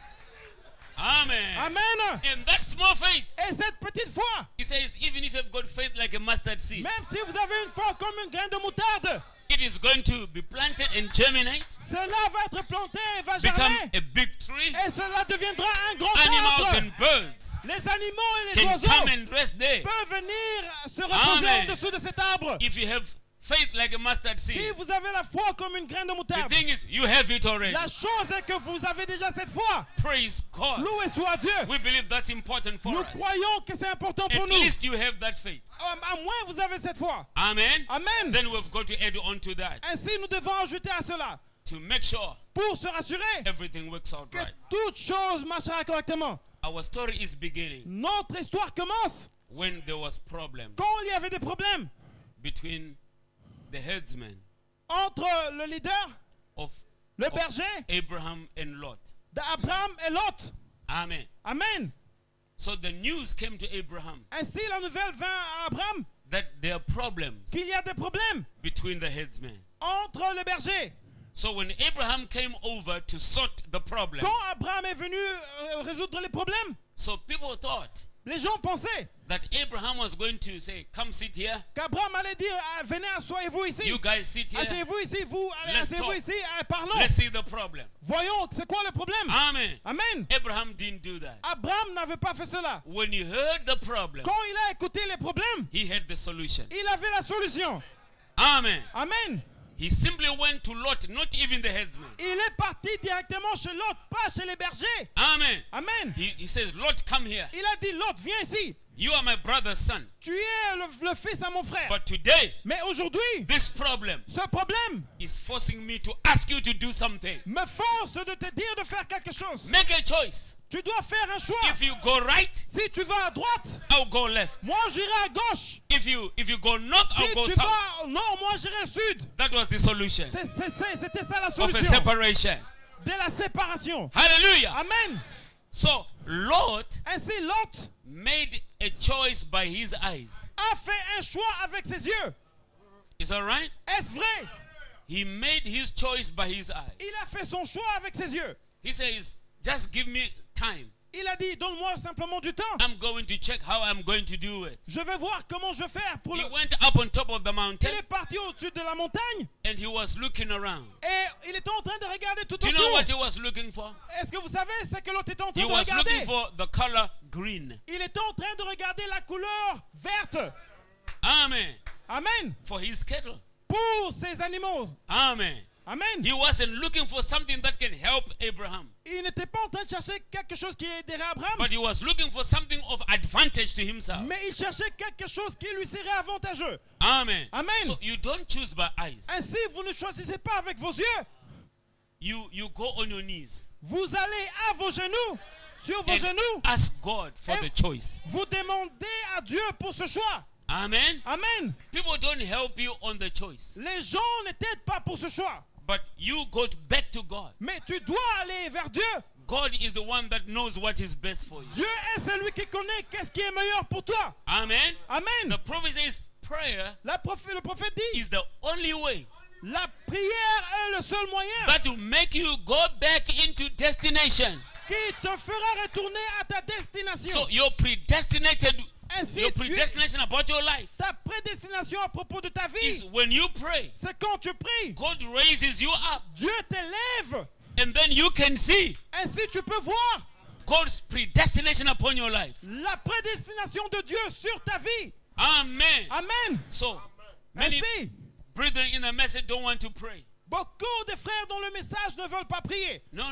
Amen. Amen. And that small faith, Et cette petite foi, he says, even if you've got faith like a mustard seed, même si vous avez une foi comme une graine de moutarde, it is going to be planted and germinate, cela va être planté et va become germer. a big tree. Et cela deviendra un grand Animals arbre. and birds Les animaux et les can come oiseaux and rest there. peuvent venir se reposer Amen. en dessous de cet arbre. If you have faith like a mustard Si seed, vous avez la foi comme une graine de the moutarde, thing is, you have it already. la chose est que vous avez déjà cette foi. Praise God. Loué soit Dieu. We believe that's important for Nous us. croyons que c'est important pour At nous. least you have that faith. À moins vous avez cette foi. Amen. Amen. Then we've got to add on to that Ainsi, nous devons ajouter à cela to make sure pour se rassurer everything works out que right. toute chose marchera correctement. Our story is beginning Notre histoire commence when there was problem quand il y avait des problèmes between the headsman entre le leader, of le berger, Abraham and Lot. d'Abraham et Lot. Amen. Amen. So the news came to Abraham Ainsi, la nouvelle vint à Abraham that there are problems qu'il y a des problèmes between the headsmen. entre le berger. So when Abraham came over to sort the problem, Quand Abraham est venu résoudre les problèmes, so people thought les gens pensaient that Abraham was going to say, come sit here, qu'Abraham allait dire venez, asseyez-vous ici. you guys sit here, Asseyez-vous ici, vous, allez, Let's asseyez-vous talk. ici, parlons. let's see the problem. Voyons, c'est quoi le problème? Amen. Amen. Abraham didn't do that. Abraham n'avait pas fait cela. When he heard the problem, Quand il a écouté les problèmes, he had the solution. il avait la solution. Amen. Amen. He simply went to Lot, not even the headsman. Il est parti directement chez Lot, pas chez les bergers. Amen. Amen. He says, Lot, come here. Il a dit, Lot, viens ici. You are my brother's son. Tu es le fils à mon frère. But today, Mais aujourd'hui, this problem ce problème is forcing me to ask you to do something. me force de te dire de faire quelque chose. Make a choice. Tu dois faire un choix. If you go right, Si tu vas à droite, I'll go left. moi j'irai à gauche. If you go north, Si I'll go tu south. vas au nord, moi j'irai au sud. That was the solution C'était ça la of a solution separation. de la séparation. Hallelujah. Amen. So Lot Ainsi, Lot made a choice by his eyes. a fait un choix avec ses yeux. Is that right? Est-ce vrai? He made his choice by his eyes. Il a fait son choix avec ses yeux. He says, just give me time. Il a dit, donne-moi simplement du temps. I'm going to check how I'm going to do it. Je vais voir comment je vais faire pour He le... went up on top of the mountain Il est parti au-dessus de la montagne and he was looking around. et il était en train de regarder tout Do you know autour. what he was looking for? Est-ce que vous savez ce que l'autre était en train He de was looking regarder? for the color green. Il était en train de regarder la couleur verte. Amen. Amen. For his cattle. Pour ces animaux. Amen. Amen. He wasn't looking for something that can help Abraham, Il n'était pas en train de chercher quelque chose qui aiderait Abraham, but he was looking for something of advantage to himself. mais il cherchait quelque chose qui lui serait avantageux. Amen. Amen. So you don't choose by eyes. Ainsi, vous ne choisissez pas avec vos yeux. You go on your knees Vous allez à vos genoux, sur vos and genoux. ask God for Et the choice. Vous demandez à Dieu pour ce choix. Amen. Amen. People don't help you on the choice, Les gens ne t'aident pas pour ce choix, but you go back to God. mais tu dois aller vers Dieu. God is the one that knows what is best for you. Dieu est celui qui connaît qu'est-ce qui est meilleur pour toi. Amen. Amen. The prophet says prayer Le prophète dit, is the only way la prière est le seul moyen that will make you go back into destination. qui te fera retourner à ta destination. So your predestinated, Ainsi, your predestination about your life ta prédestination à propos de ta is vie, when you pray, c'est quand tu pries. God raises you up, Dieu t'élève. and then you can see Ainsi, tu peux voir God's predestination upon your life. la prédestination de Dieu sur ta vie. Amen. Amen. So many Ainsi, brethren in the message don't want to pray. beaucoup de frères dans le message ne veulent pas prier. No,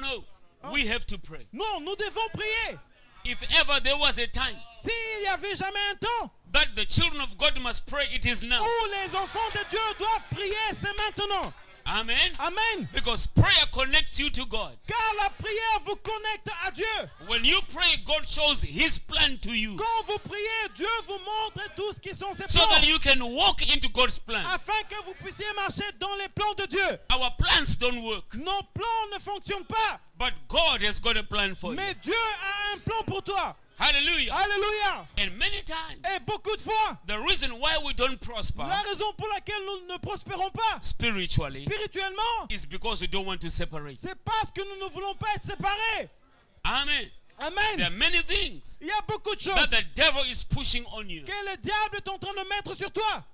we have to pray. Non, nous devons prier. If ever there was a time S'il y avait jamais un temps that the children of God must pray, it is now. où les enfants de Dieu doivent prier, c'est maintenant. Amen. Amen. Because prayer connects you to God. Car la prière vous connecte à Dieu. When you pray, God shows His plan to you, Quand vous priez, Dieu vous montre tout ce qui sont ses so plans, that you can walk into God's plan. afin que vous puissiez marcher dans les plans de Dieu. Our plans don't work, Nos plans ne fonctionnent pas, but God has got a plan for you. mais Dieu a un plan pour toi. Hallelujah. Alléluia. And many times, Et beaucoup de fois, the reason why we don't prosper la raison pour laquelle nous ne prospérons pas spiritually spirituellement, is because we don't want to separate. c'est parce que nous ne voulons pas être séparés. Amen. There Amen. are many things Il y a beaucoup de that choses the devil is pushing on you. que le diable est en train de mettre sur toi.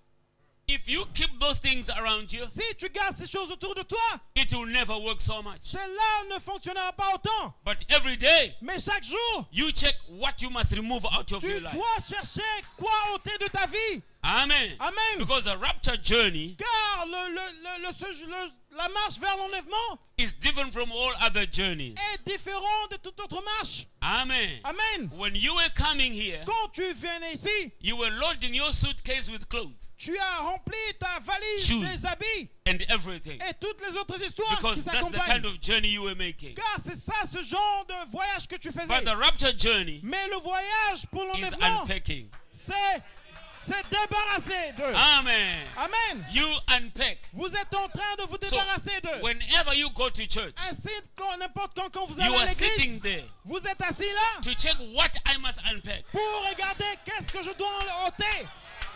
If you keep those things around you, Si tu gardes ces choses autour de toi, it will never work so much. cela ne fonctionnera pas autant. But every day, Mais chaque jour, you check what you must remove out of tu your life. dois chercher quoi ôter de ta vie. Amen. Amen. Because the rapture journey Car Car la marche vers l'enlèvement is different from all other journeys. est différente de toute autre marche. Amen. Amen. When you were coming here, Quand tu venais ici, you were loading your suitcase with clothes tu as rempli ta valise Shoes. des habits and everything. et toutes les autres histoires qui Because that's the s'accompagnent. kind of journey you were making. Car c'est ça, ce genre de voyage que tu faisais. But the rapture journey Mais le voyage pour is l'enlèvement, unpacking. c'est débarrasser d'eux. Amen. Amen. You unpack. Vous êtes en train de vous So, débarrasser d'eux. whenever you go to church, Ainsi, n'importe quand vous you allez à are sitting l'église, there vous êtes assis là to check what I must unpack. pour regarder qu'est-ce que je dois ôter.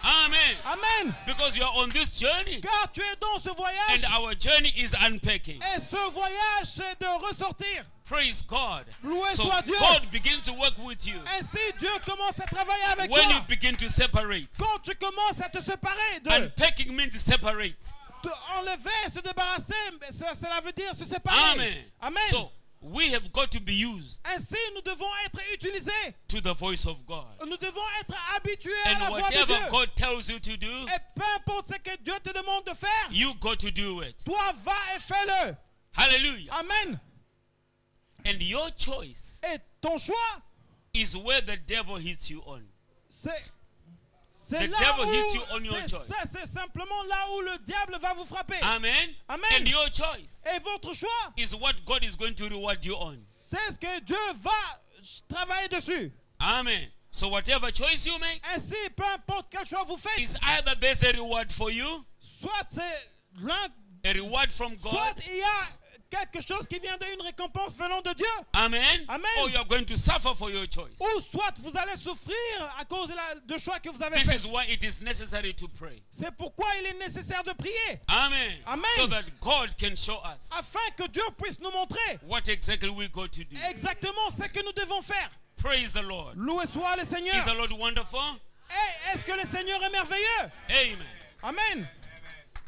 Amen. Amen. Because you are on this journey, Car tu es dans ce voyage and our journey is unpacking. et ce voyage c'est de ressortir. Praise God. Loué So soit Dieu. God begins to work with you Ainsi, Dieu commence à travailler avec when you toi. begin to separate. Quand tu commences à te séparer de Unpacking means separate. enlever, se débarrasser, cela veut dire se séparer. Amen. Amen. So we have got to be used Ainsi, nous devons être utilisés. to the voice of God. Nous devons être habitués à la And voix de Dieu. whatever God tells you to do, Et peu importe ce que Dieu te demande de faire, you got to do it. toi va et fais-le. Hallelujah. Amen. And your choice Et ton choix, is where the devil hits you on. c'est The là devil où hits you on your choice. c'est simplement là où le diable va vous frapper. Amen. Amen. And your choice Et votre choix, is what God is going to reward you on. c'est ce que Dieu va travailler dessus. Amen. So whatever choice you make, Ainsi, peu importe quel choix vous faites, is either there's a reward for you, soit c'est l'un, a reward from soit God. il y a quelque chose qui vient d'une récompense venant de Dieu, Amen. Amen. Or you are going to suffer for your choice. ou soit vous allez souffrir à cause de choix que vous avez This fait. is why it is necessary to pray. C'est pourquoi il est nécessaire de prier, Amen. Amen. So that God can show us afin que Dieu puisse nous montrer what exactly we got to do. exactement ce que nous devons faire. Praise the Lord. Loué soit le Seigneur. Is the Lord wonderful? Et est-ce que le Seigneur est merveilleux? Amen. Amen.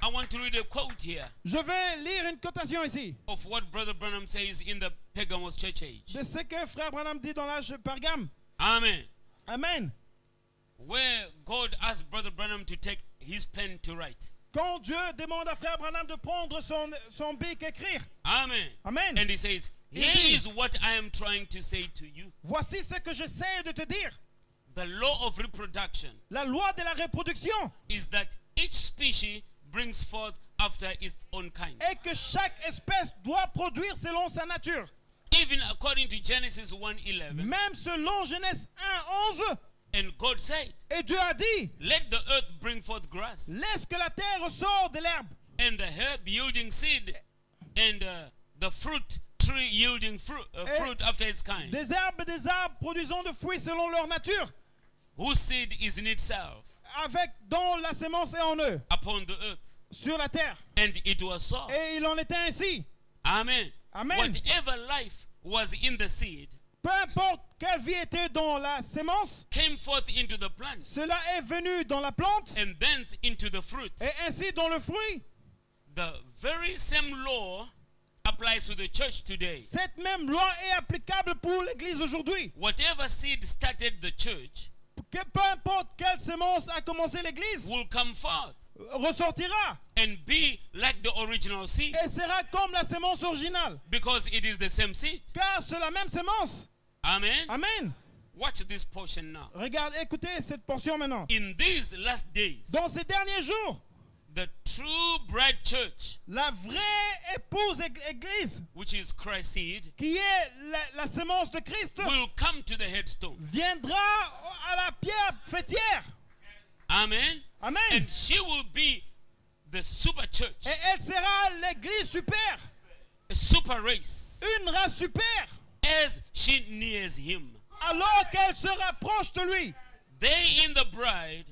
I want to read a quote here Je vais lire une cotation ici of what Brother Branham says in the Pergamos church age. de ce que Frère Branham dit dans l'âge de Pergame. Amen. Amen. Where God asked Brother Branham to take his pen to write. Quand Dieu demande à Frère Branham de prendre son bic écrire. Amen. Amen. And he says, Il here dit, is what I am trying to say to you. Voici ce que j'essaie de te dire. The law of reproduction La loi de la reproduction is that each species brings forth after its own kind. est que chaque espèce doit produire selon sa nature. Even according to Genesis 1:11. Même selon Genèse 1:11, And God said, et Dieu a dit, let the earth bring forth grass, laisse que la terre sorte de l'herbe, and the herb yielding seed, and the fruit tree yielding fruit after its kind, des herbes et des arbres produisant de fruits selon leur nature, whose seed is in itself avec dont la sémence est en eux, upon the earth. sur la terre. And it was so. Et il en était ainsi. Amen. Amen. Whatever life was in the seed Peu importe quelle vie était dans la sémence, came forth into the plant, cela est venu dans la plante and thence into the fruit. et ainsi dans le fruit. The very same law applies to the church today. Cette même loi est applicable pour l'Église aujourd'hui. Whatever seed started the church Que peu importe quelle sémence a commencé l'Église, will come forth ressortira and be like the original seed, et sera comme la sémence originale. because it is the same seed. Car c'est la même sémence. Amen. Amen. Watch this portion now. Regarde, écoutez cette portion maintenant. In these last days, Dans ces derniers jours, the true bride church, la vraie épouse Église, which is Christ's seed, qui est la sémence de Christ, will come to the headstone. viendra à la pierre fêtière. Amen. Amen. And she will be the super church, Et elle sera l'Église super, a super race, une race super, as she nears him. alors qu'elle se rapproche de lui. They in the bride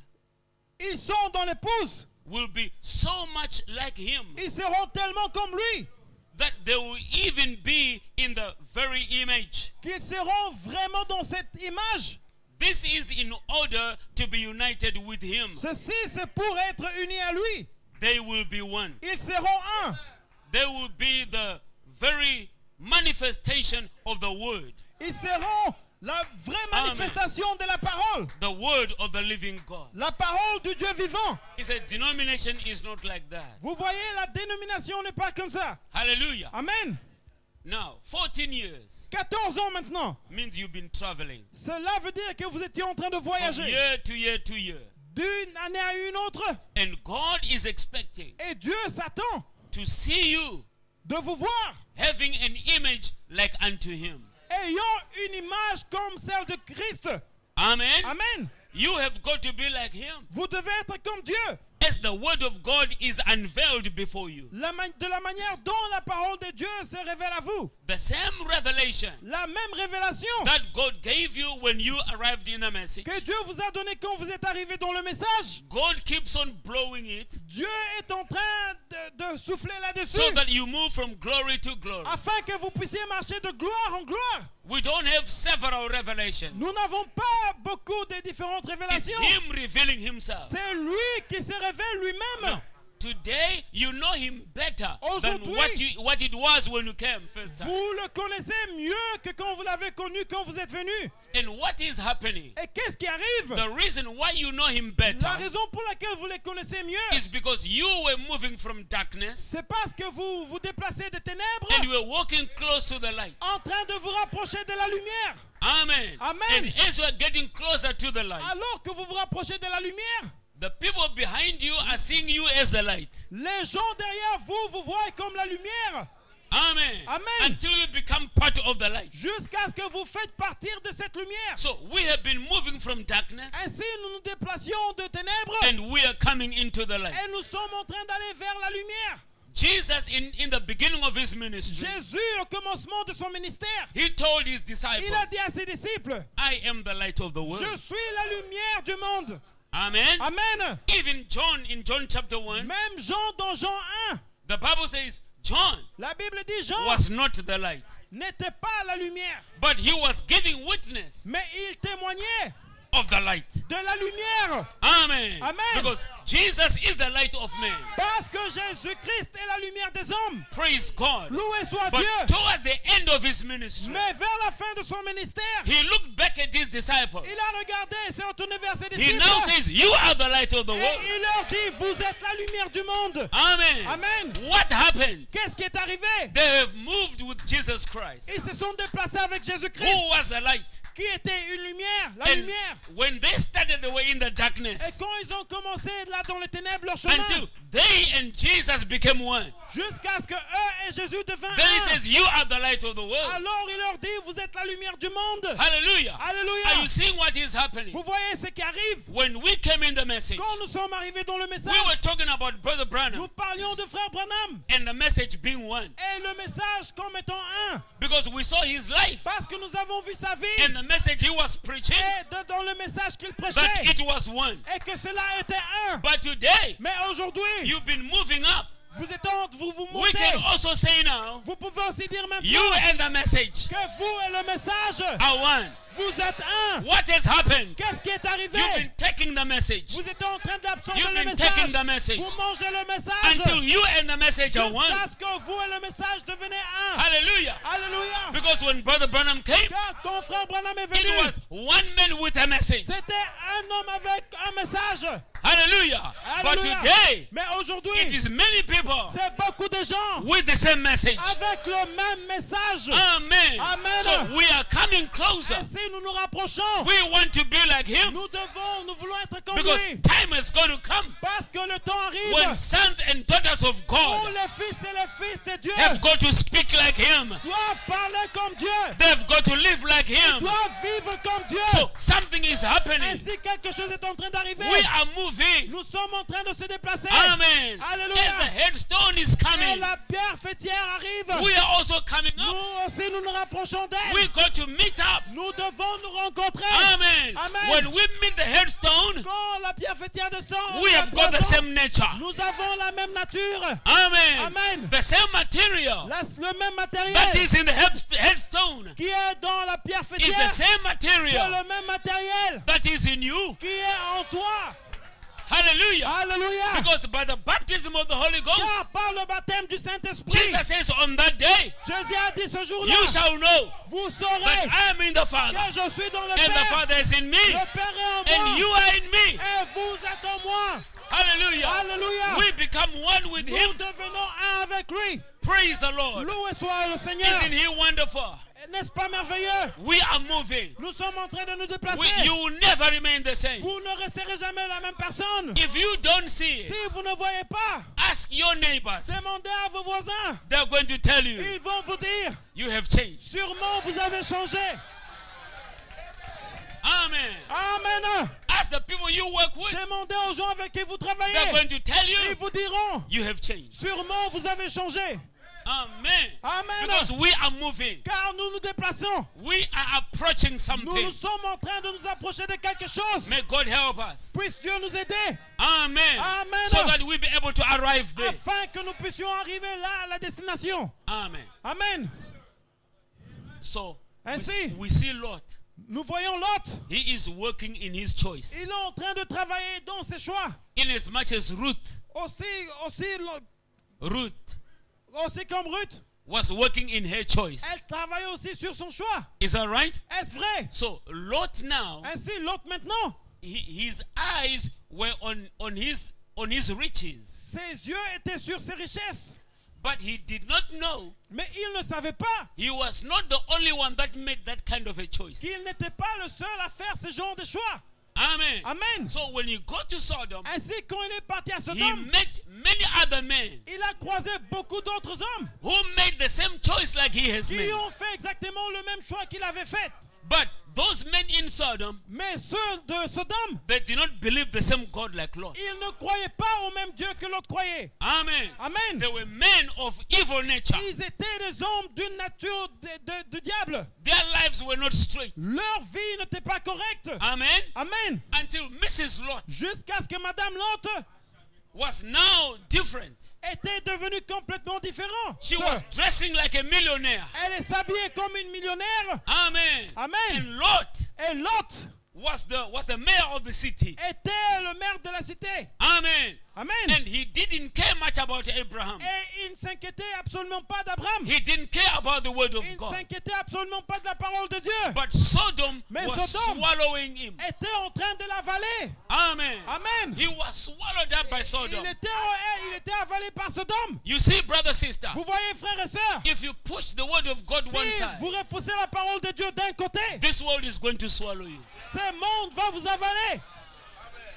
Ils sont dans l'épouse. will be so much like him Ils seront tellement comme lui that they will even be in the very image. qu'ils seront vraiment dans cette image. This is in order to be united with him. Ceci, c'est pour être unis à lui. They will be one. Ils seront un. They will be the very manifestation of the word. Ils seront La vraie Amen. manifestation de la parole. The word of the living God. La parole du Dieu vivant. He said, denomination is not like that. Vous voyez, la dénomination n'est pas comme ça. Hallelujah. Amen. Now, 14 years 14 ans maintenant. means you've been traveling Cela veut dire que vous étiez en train de from voyager year to year to year. d'une année à une autre. And God is expecting Et Dieu s'attend to see you de vous voir having an image like unto him. ayant une image comme celle de Christ. Amen. Amen. You have got to be like him. Vous devez être comme Dieu. As the word of God is unveiled before you. De la manière dont la parole de Dieu se révèle à vous. The same revelation La même révélation that God gave you when you arrived in the message. que Dieu vous a donnée quand vous êtes arrivé dans le message. God keeps on blowing it Dieu est en train de souffler là-dessus so that you move from glory to glory. afin que vous puissiez marcher de gloire en gloire. We don't have several revelations. Nous n'avons pas beaucoup de différentes It's révélations. him revealing himself. C'est lui qui se révèle lui-même. No. Today you know him better than Aujourd'hui, what it was when you came first time. Vous le connaissez mieux que quand vous l'avez connu quand vous êtes venu. And what is happening? Et qu'est-ce qui arrive? The reason why you know him better La raison pour laquelle vous les connaissez mieux, is because you were moving from darkness c'est parce que vous vous déplacez des ténèbres and you were walking close to the light. en train de vous rapprocher de la lumière. Amen. Amen. And as you are getting closer to the light, Alors que vous vous rapprochez de la lumière, the people behind you are seeing you as the light. les gens derrière vous vous voient comme la lumière. Amen. Amen. Until you become part of the light. Jusqu'à ce que vous faites partir de cette lumière. So we have been moving from darkness Ainsi, nous nous déplacions de ténèbres and we are coming into the light. et nous sommes en train d'aller vers la lumière. Jesus, in the beginning of his ministry, Jésus, au commencement de son ministère, he told his disciples, il a dit à ses disciples, I am the light of the world. je suis la lumière du monde. Amen. Amen. Even John, in John chapter 1, Même Jean dans Jean 1, the Bible says John la Bible dit Jean was not the light, n'était pas la lumière, but he was giving witness mais il témoignait of the light. de la lumière. Amen. Amen. Because Jesus is the light of man. Parce que Jésus-Christ est la lumière des hommes. Praise God. Loué soit But Dieu. towards the end of his ministry, Mais vers la fin de son ministère, he looked back at his disciples. il a regardé et s'est retourné vers ses He disciples. now says, you are the light of the Et world. il leur dit, vous êtes la lumière du monde. Amen. Amen. What happened? Qu'est-ce qui est arrivé? They have moved with Jesus Christ, Ils se sont déplacés avec Jésus-Christ, who was the light. qui était une lumière, la And lumière. when they started, they were in the Et darkness quand ils ont commencé là dans les ténèbres leur chemin, until they and Jesus became one. jusqu'à ce que eux et Jésus devinrent Then he un, says, you are the light of the world. alors il leur dit, vous êtes la lumière du monde. Hallelujah. Are Alléluia. you seeing what is happening? Vous voyez ce qui arrive? When we came in the message, Quand nous sommes arrivés dans le we message, were talking about Brother nous Branham parlions de frère Branham and the message being one. et le message comme étant un. Because we saw his life Parce que nous avons vu sa vie and the message he was preaching, et dans le message qu'il that prêchait it was one. et que cela était un. But today, Mais aujourd'hui, you've been moving up. vous We montez. can also say now, Vous pouvez aussi dire you maintenant and the message que vous et le message, are one. vous êtes un. What has happened? Qu'est-ce qui est arrivé? You've been taking the message Vous êtes en train d'absorber You've le been taking message. the message Vous mangez le message until you and the message are one. jusqu'à ce que vous et le message devenez un. Hallelujah. Alléluia. Because when Brother Branham came, Car quand frère Branham est it venu, was one man with a message. c'était un homme avec un message. Hallelujah. But Alléluia. today, Mais aujourd'hui, it is many people c'est beaucoup de gens with the same message. avec le même message. Amen. Amen. So we are coming closer. Ainsi, nous nous rapprochons. We want to be like him Nous voulons être comme because lui. time is going to come Parce que le temps arrive when sons and daughters of où God les fils et les fils de Dieu have got to speak like him. doivent parler comme Dieu. They've got to live like him. Doivent vivre comme Dieu. So something is happening. Ainsi, quelque chose est en train d'arriver. We are moving. Nous sommes en train de se déplacer. Amen. Alléluia. As the headstone is Et coming, la pierre fêtière arrive. we are also coming up. Nous aussi, nous nous rapprochons d'elle. We got to meet up. Nous devons nous rencontrer. Amen. Amen. When we meet the headstone, Quand la pierre fêtière descend, we have got the same nature. nous avons la même nature. Amen. Amen. The same material Le même matériel that is in the headstone qui est dans la pierre is the fêtière. same C'est material le même matériel that is in you. qui est en toi. Hallelujah. Alléluia. Because by the baptism of the Holy Ghost, Car par le baptême du Saint-Esprit, Jesus says on that day, Jésus a dit ce jour-là, you shall know vous that saurez I am in the Father, que je suis dans le and the Père, Father is in me, le Père est en and moi, you are in me. et vous êtes en moi. Hallelujah. Alléluia. We become one with Nous Him. devenons un avec lui. Praise the Lord. Loué soit le Seigneur. Isn't He wonderful? N'est-ce pas merveilleux? We are moving. Nous sommes en train de nous déplacer. You will never remain the same. Vous ne resterez jamais la même personne. If you don't see Si it, vous ne voyez pas, ask your neighbors. demandez à vos voisins. They're going to tell you, Ils vont vous dire, you have changed. sûrement vous avez changé. Amen. Amen. Ask the people you work with. Demandez aux gens avec qui vous They're travaillez. going to tell Ils you, vous diront, you have changed. sûrement vous avez changé. Amen. Amen. Because we are moving. Car nous nous déplaçons. We are approaching Nous something. sommes en train de nous approcher de quelque chose. May God help us. Puisse Dieu nous aider. Amen. Amen. So that we be able to arrive there. Afin que nous puissions arriver là à la destination. Amen. Amen. So Ainsi, we see Lot. nous voyons Lot. He is working in his choice. Il est en train de travailler dans ses choix. In as much as Ruth Aussi comme Ruth, was working in her choice. elle travaille aussi sur son choix. Is that right? Est-ce vrai? So Lot now, Ainsi, Lot maintenant, his eyes were on his riches. ses yeux étaient sur ses richesses. But he did not know Mais il ne savait pas he was not the only one that made that kind of a choice. qu'il n'était pas le seul à faire ce genre de choix. Amen. Amen. So when he got to Sodom, Ainsi, quand il est parti à he Sodome, met many other men il a croisé beaucoup d'autres hommes who made the same choice like he has qui made. ont fait exactement le même choix qu'il avait fait. But those men in Sodom, Mais ceux de Sodome, they did not believe the same God like Lot. ils ne croyaient pas au même Dieu que l'autre croyait. Amen. Amen. They were men of evil nature. Ils étaient des hommes d'une nature de diable. Their lives were not straight. Leur vie n'était pas correcte. Amen. Amen. Until Mrs. Lot Jusqu'à ce que Madame Lot was now different. était devenue complètement différente. She was dressing like a millionaire. Elle s'habillait comme une millionnaire. Amen. Amen. And Lot Et Lot was the mayor of the city. était le maire de la cité. Amen. Amen. And he didn't care much about Abraham. Et il ne s'inquiétait absolument pas d'Abraham. He didn't care about the word of Il ne God. s'inquiétait absolument pas de la parole de Dieu. But Sodom Mais was Sodome swallowing him. était en train de l'avaler. Amen. Amen. He was swallowed up by Sodom. Il était avalé par Sodome. You see, brother, sister, Vous voyez, frères et sœurs, if you push the word of God one si side, vous repoussez la parole de Dieu d'un côté, this world is going to swallow you. ce monde va vous avaler.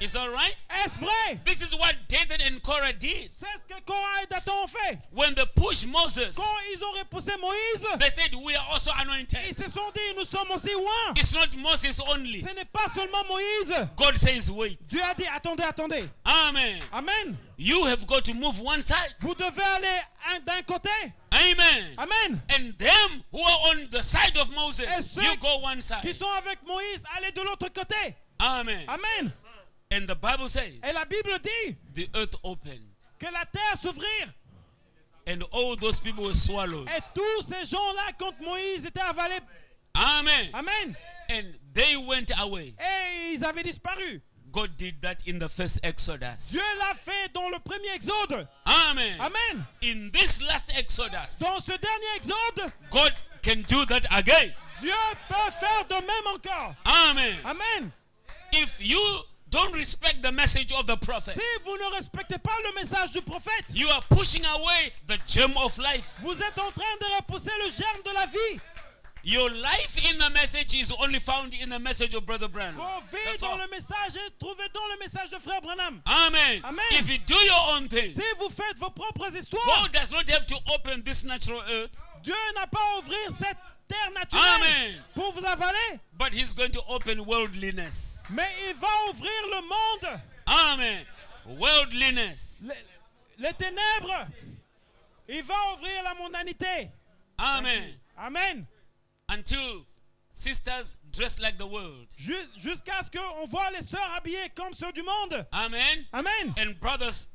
Is that right? Est-ce vrai? This is what David and Korah did. C'est ce que Korah et Dathan ont fait. When they pushed Moses, Quand ils ont repoussé Moïse, they said, we are also ils anointed. se sont dit, nous sommes aussi loin. It's not Moses only. Ce n'est pas seulement Moïse. God says, wait. Dieu a dit, attendez, attendez. Amen. Amen. You have got to move one side. Vous devez aller d'un côté. Amen. Amen. And them who are on the side of Et Moses, ceux you go one qui side. sont avec Moïse, allez de l'autre côté. Amen. Amen. And the Bible says, Et la Bible dit the earth opened que la terre s'ouvrit. and all those people were swallowed. Et tous ces gens-là, quand Moïse était avalé, Amen. Amen. And they went away. Et ils avaient disparu. God did that in the first Exodus. Dieu l'a fait dans le premier exode. Amen. Amen. In this last Exodus, Dans ce dernier exode, God can do that again. Dieu peut faire de même encore. Amen. Amen. If you don't respect the message of the prophet, Si vous ne respectez pas le message du prophète, you are pushing away the gem of life. vous êtes en train de repousser le germe de la vie. Your life in the message is only found in the message of Brother Branham. Vos vies That's dans all. le message est trouvée dans le message de Frère Branham. Amen. Amen. If you do your own thing, Si vous faites vos propres histoires, God does not have to open this natural earth, Dieu n'a pas à ouvrir cette terre naturelle Amen. pour vous avaler, but He's going to open worldliness. mais il va ouvrir le monde, Amen. Worldliness. les ténèbres. Il va ouvrir la mondanité. Amen. Amen. Until sisters dress like the world. Jusqu'à ce qu'on voit les sœurs habillées comme ceux du monde. Amen. Amen. And brothers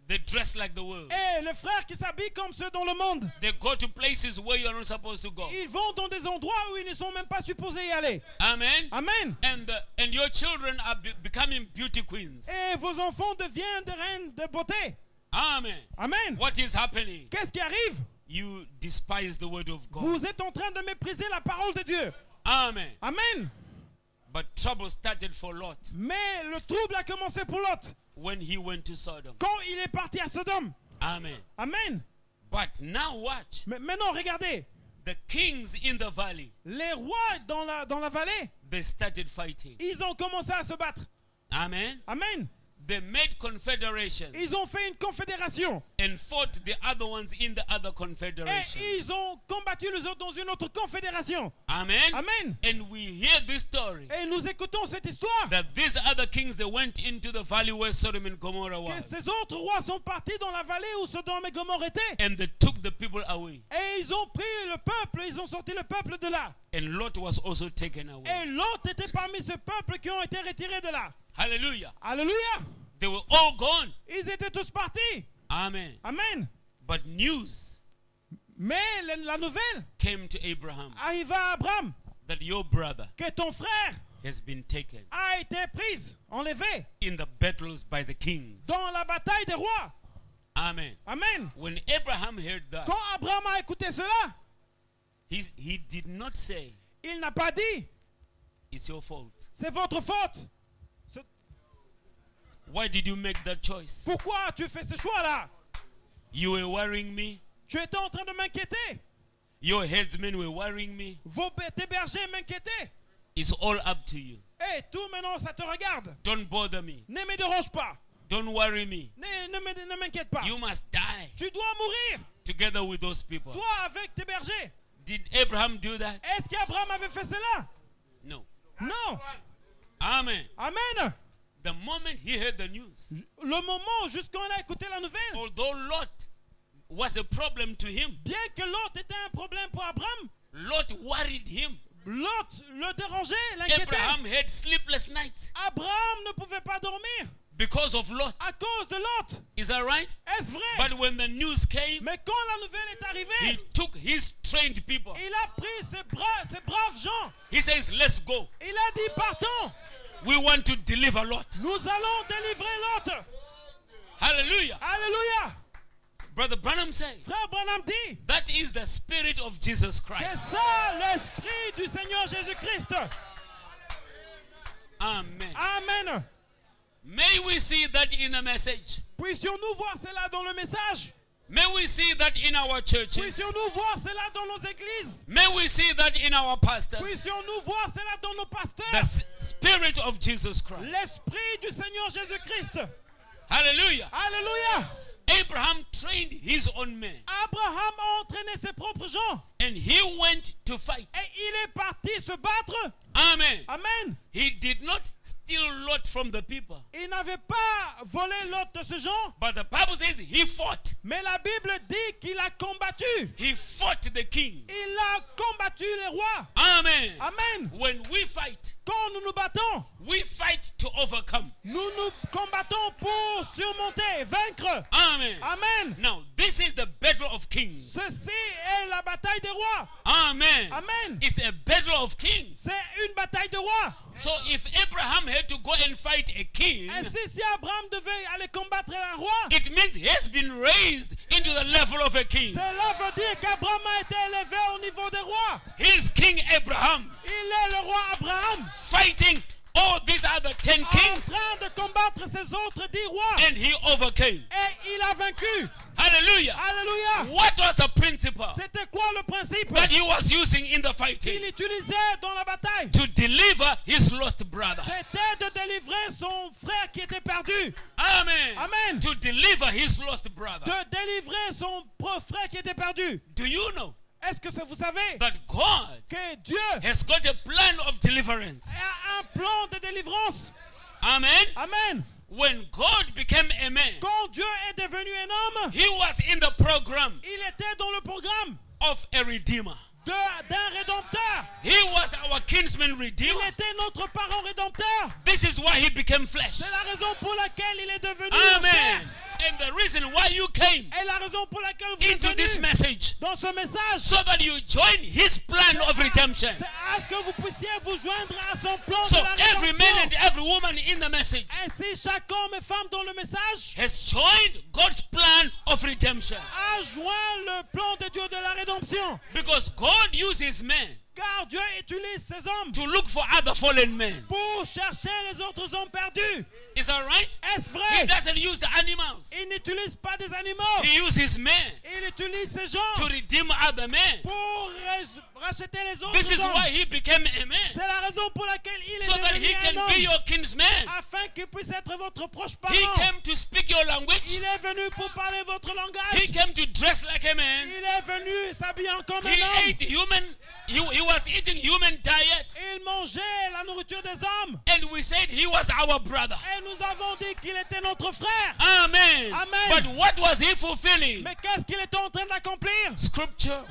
they dress like the world. Et les frères qui s'habillent comme ceux dans le monde, They go to places where you are not supposed to go. ils vont dans des endroits où ils ne sont même pas supposés y aller. Amen. Amen. And your children are becoming beauty queens. Et vos enfants deviennent des reines de beauté. Amen. Amen. What is happening? Qu'est-ce qui arrive? You despise the word of God. Vous êtes en train de mépriser la parole de Dieu. Amen. Amen. But trouble started for Lot Mais le trouble a commencé pour Lot when he went to Sodom. quand il est parti à Sodome. Amen. Amen. But now watch. Mais maintenant, regardez. The kings in the valley, Les rois dans la vallée, they started fighting. ils ont commencé à se battre. Amen. Amen. They made confederations Ils ont fait une confédération. and fought the other ones in the other Et confederation. ils ont combattu les autres dans une autre confédération. Amen. Amen. And we hear this story Et nous écoutons cette histoire. that these other kings, they went into the valley where Sodom and Gomorrah Que was, ces autres rois sont partis dans la vallée où Sodome et Gomorrhe étaient. and they took the people away. Et ils ont pris le peuple, ils ont sorti le peuple de là. And Lot was also taken away. Et l'autre était parmi ce peuple qui ont été retirés de là. Hallelujah. Alléluia. They were all gone. Ils étaient tous partis. Amen. Amen. But news Mais la nouvelle came to Abraham arriva à Abraham that your brother que ton frère has been taken a été pris, enlevé in the battles by the kings. dans la bataille des rois. Amen. Amen. When Abraham heard that, Quand Abraham a écouté cela, he did not say, il n'a pas dit, it's your fault. c'est votre faute. Why did you make that choice? Pourquoi tu fais ce choix-là? You were worrying me. Tu étais en train de m'inquiéter. Your headsmen were worrying me. Tes bergers m'inquiétaient. It's all up to you. Et tout maintenant, ça te regarde. Don't bother me. Ne me dérange pas. Don't worry me. Ne m'inquiète pas. You must die Tu dois mourir, together with those people. toi avec tes bergers. Did Abraham do that? Est-ce qu'Abraham avait fait cela? No. Non. Amen. Amen. The moment he heard the news, Le moment jusqu'on a écouté la nouvelle, although Lot was a problem to him, bien que Lot était un problème pour Abraham, Lot worried him. Lot le dérangeait, l'inquiétait. Abraham had sleepless nights Abraham ne pouvait pas dormir because of Lot. à cause de Lot. Is that right? Est-ce vrai? But when the news came, Mais quand la nouvelle est he arrivée, took his trained people. il a pris ses braves gens. He says, let's go. Il a dit, partons. We want to deliver Lot. Nous allons délivrer Lot. Hallelujah. Alléluia. Brother Branham said, Frère Branham dit, that is the spirit of Jesus c'est Christ. ça l'esprit du Seigneur Jésus-Christ. Amen. Amen. May we see that in the message. Puissions-nous voir cela dans le message. May we see that in our churches. Puissions-nous voir cela dans nos églises. May we see that in our pastors. Puissions-nous voir cela dans nos The pasteurs. spirit of Jesus Christ. L'esprit du Seigneur Jésus-Christ. Hallelujah. Alléluia. Abraham trained his own men Abraham a entraîné ses propres gens. and he went to fight. Et il est parti se battre. Amen. Amen. He did not steal Lot from the people, Il n'avait pas volé l'autre de ce genre. but the Bible says he fought. Mais la Bible dit qu'il a combattu. He fought the king. Il a combattu les rois. Amen. Amen. When we fight, Quand nous nous battons, we fight to overcome. nous nous combattons pour surmonter, vaincre. Amen. Amen. Now, this is the battle of kings. Ceci est la bataille des rois. Amen. Amen. It's a battle of kings. C'est une bataille de rois. So if Abraham had to go and fight a king, Ainsi, si Abraham devait aller combattre un roi, it means he has been raised into the level of a king. cela veut dire qu'Abraham a été élevé au niveau des rois. He's King Abraham Il est le roi Abraham, fighting all these other 10 en kings, train de combattre ces autres 10 rois. and he overcame. Et il a vaincu. Hallelujah. Alléluia. What was the principle C'était quoi le principe that he was using in the qu'il fighting? utilisait dans la bataille? To deliver his lost brother. C'était de délivrer son frère qui était perdu. Amen. Amen. To deliver his lost brother. De délivrer son frère qui était perdu. Do you know Est-ce que vous savez that God que Dieu has got a plan of deliverance? a un plan de délivrance? Amen. Amen. When God became a man, Quand Dieu est devenu un homme, he was in the program il était dans le programme of a redeemer. d'un rédempteur. He was our kinsman Il redeemer. était notre parent rédempteur. This is why he became flesh. C'est la raison pour laquelle il est devenu Amen. chair. And the reason why you came Et la raison pour laquelle vous êtes into this venus message, dans ce message, so that you join his plan of redemption. c'est à ce que vous puissiez vous joindre à son plan So de la every man and rédemption. every woman in the message Ainsi, chaque homme et femme dans le message has joined God's plan of redemption. a joint le plan de Dieu de la rédemption. Because God uses men Car Dieu utilise ces hommes to look for other fallen men. pour chercher les autres hommes perdus. Is that right? Est-ce He vrai? doesn't use the animals. Il n'utilise pas des animaux. He uses men Il utilise ces to gens redeem other men. pour racheter les autres This is hommes. why he became a man. C'est la raison pour laquelle il est So that he devenu can un be homme, your kinsman. afin qu'il puisse être votre proche He parent. came to speak your language. Il est venu pour parler votre He langage. came to dress like a man. Il est venu s'habillant comme He un homme. ate human, he was eating human diet. Il mangeait la nourriture des hommes. And we said he was our brother. Et nous avons dit qu'il était notre frère. Amen. Amen. But what was he fulfilling? Mais qu'est-ce qu'il était en train d'accomplir? Scripture.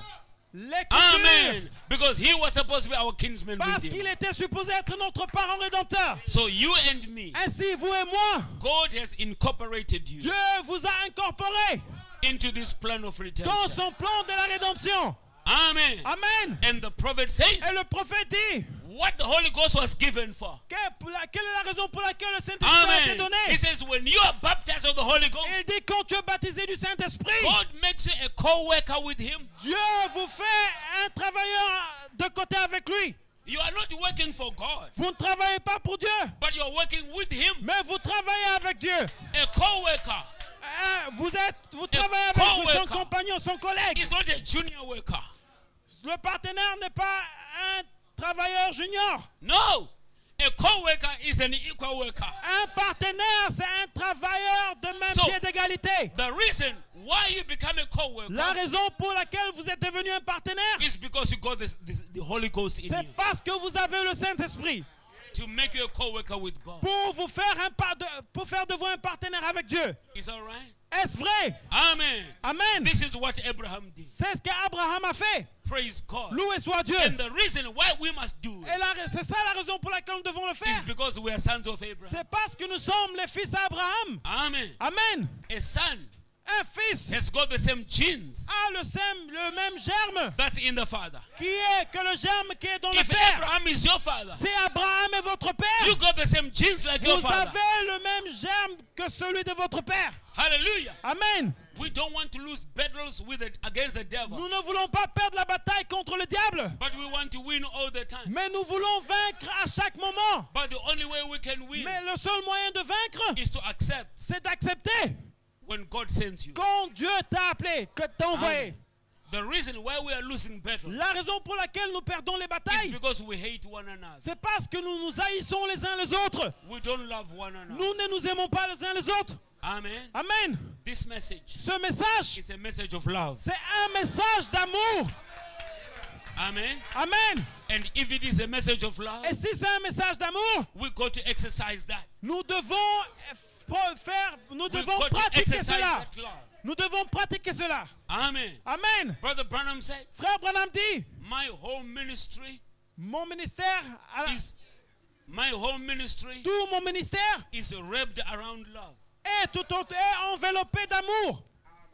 L'écriture. Amen. Because he was supposed to be our kinsman Parce redeemer. qu'il était supposé être notre parent rédempteur. So you and me, Ainsi, vous et moi, God has incorporated you Dieu vous a incorporé into this plan of dans redemption. son plan de la rédemption. Amen. Amen. And the prophet says Et le prophète dit, what the Holy Ghost was given for. quelle est la raison pour laquelle le Saint-Esprit a été Amen. donné? He says when you are baptized of the Holy Ghost, Il dit quand tu es baptisé du Saint-Esprit, God makes you a co-worker with him. Dieu vous fait un travailleur de côté avec lui. You are not working for God, Vous ne travaillez pas pour Dieu, but you are working with him. mais vous travaillez avec Dieu. A co-worker Vous travaillez avec son co-worker. compagnon, son collègue. is not a junior worker. Le partenaire n'est pas un travailleur junior. No. A co-worker is an equal worker. Un partenaire, c'est un travailleur de même So, pied d'égalité. The reason why you become a co-worker La raison pour laquelle vous êtes devenu un partenaire, is because you got the Holy Ghost in c'est you parce que vous avez le Saint-Esprit to make you a co-worker with God. pour vous faire pour faire de vous un partenaire avec Dieu. Is that right? Est-ce vrai? Amen. Amen. This is what Abraham did. C'est ce qu'Abraham a fait. Praise God. Loué soit Dieu. And the reason why we must do Et c'est ça la raison pour laquelle nous devons le is faire. because we are sons of Abraham. C'est parce que nous sommes les fils d'Abraham. Amen. Amen. A son Un fils has got the same genes a le même germe that's in the father. qui est que le germe qui est dans le If père. Abraham is your father, Si Abraham est votre you père, got the same genes like your vous father. avez le même germe que celui de votre père. Hallelujah. Amen. We don't want to lose battles against the devil, Nous ne voulons pas perdre la bataille contre le diable, but we want to win all the time. mais nous voulons vaincre à chaque moment. But the only way we can win Mais le seul moyen de vaincre, is to accept c'est d'accepter when God sends you. quand Dieu t'a appelé, que t'a envoyé. The reason why we are losing battles La raison pour laquelle nous perdons les is batailles, because we hate one another. c'est parce que nous nous haïssons les uns les autres. We don't love one another. Nous ne nous aimons pas les uns les autres. Amen. Amen. This message Ce message, is a message of love. c'est un message d'amour. Amen. Amen. And if it is a message of love, Et si c'est un message d'amour, we got to exercise that. nous devons nous We've devons got to pratiquer exercise cela. that love. Nous devons pratiquer cela. Amen. Amen. Brother Branham said, Frère Branham dit, my whole ministry mon ministère, tout mon ministère is wrapped around love. est enveloppé d'amour.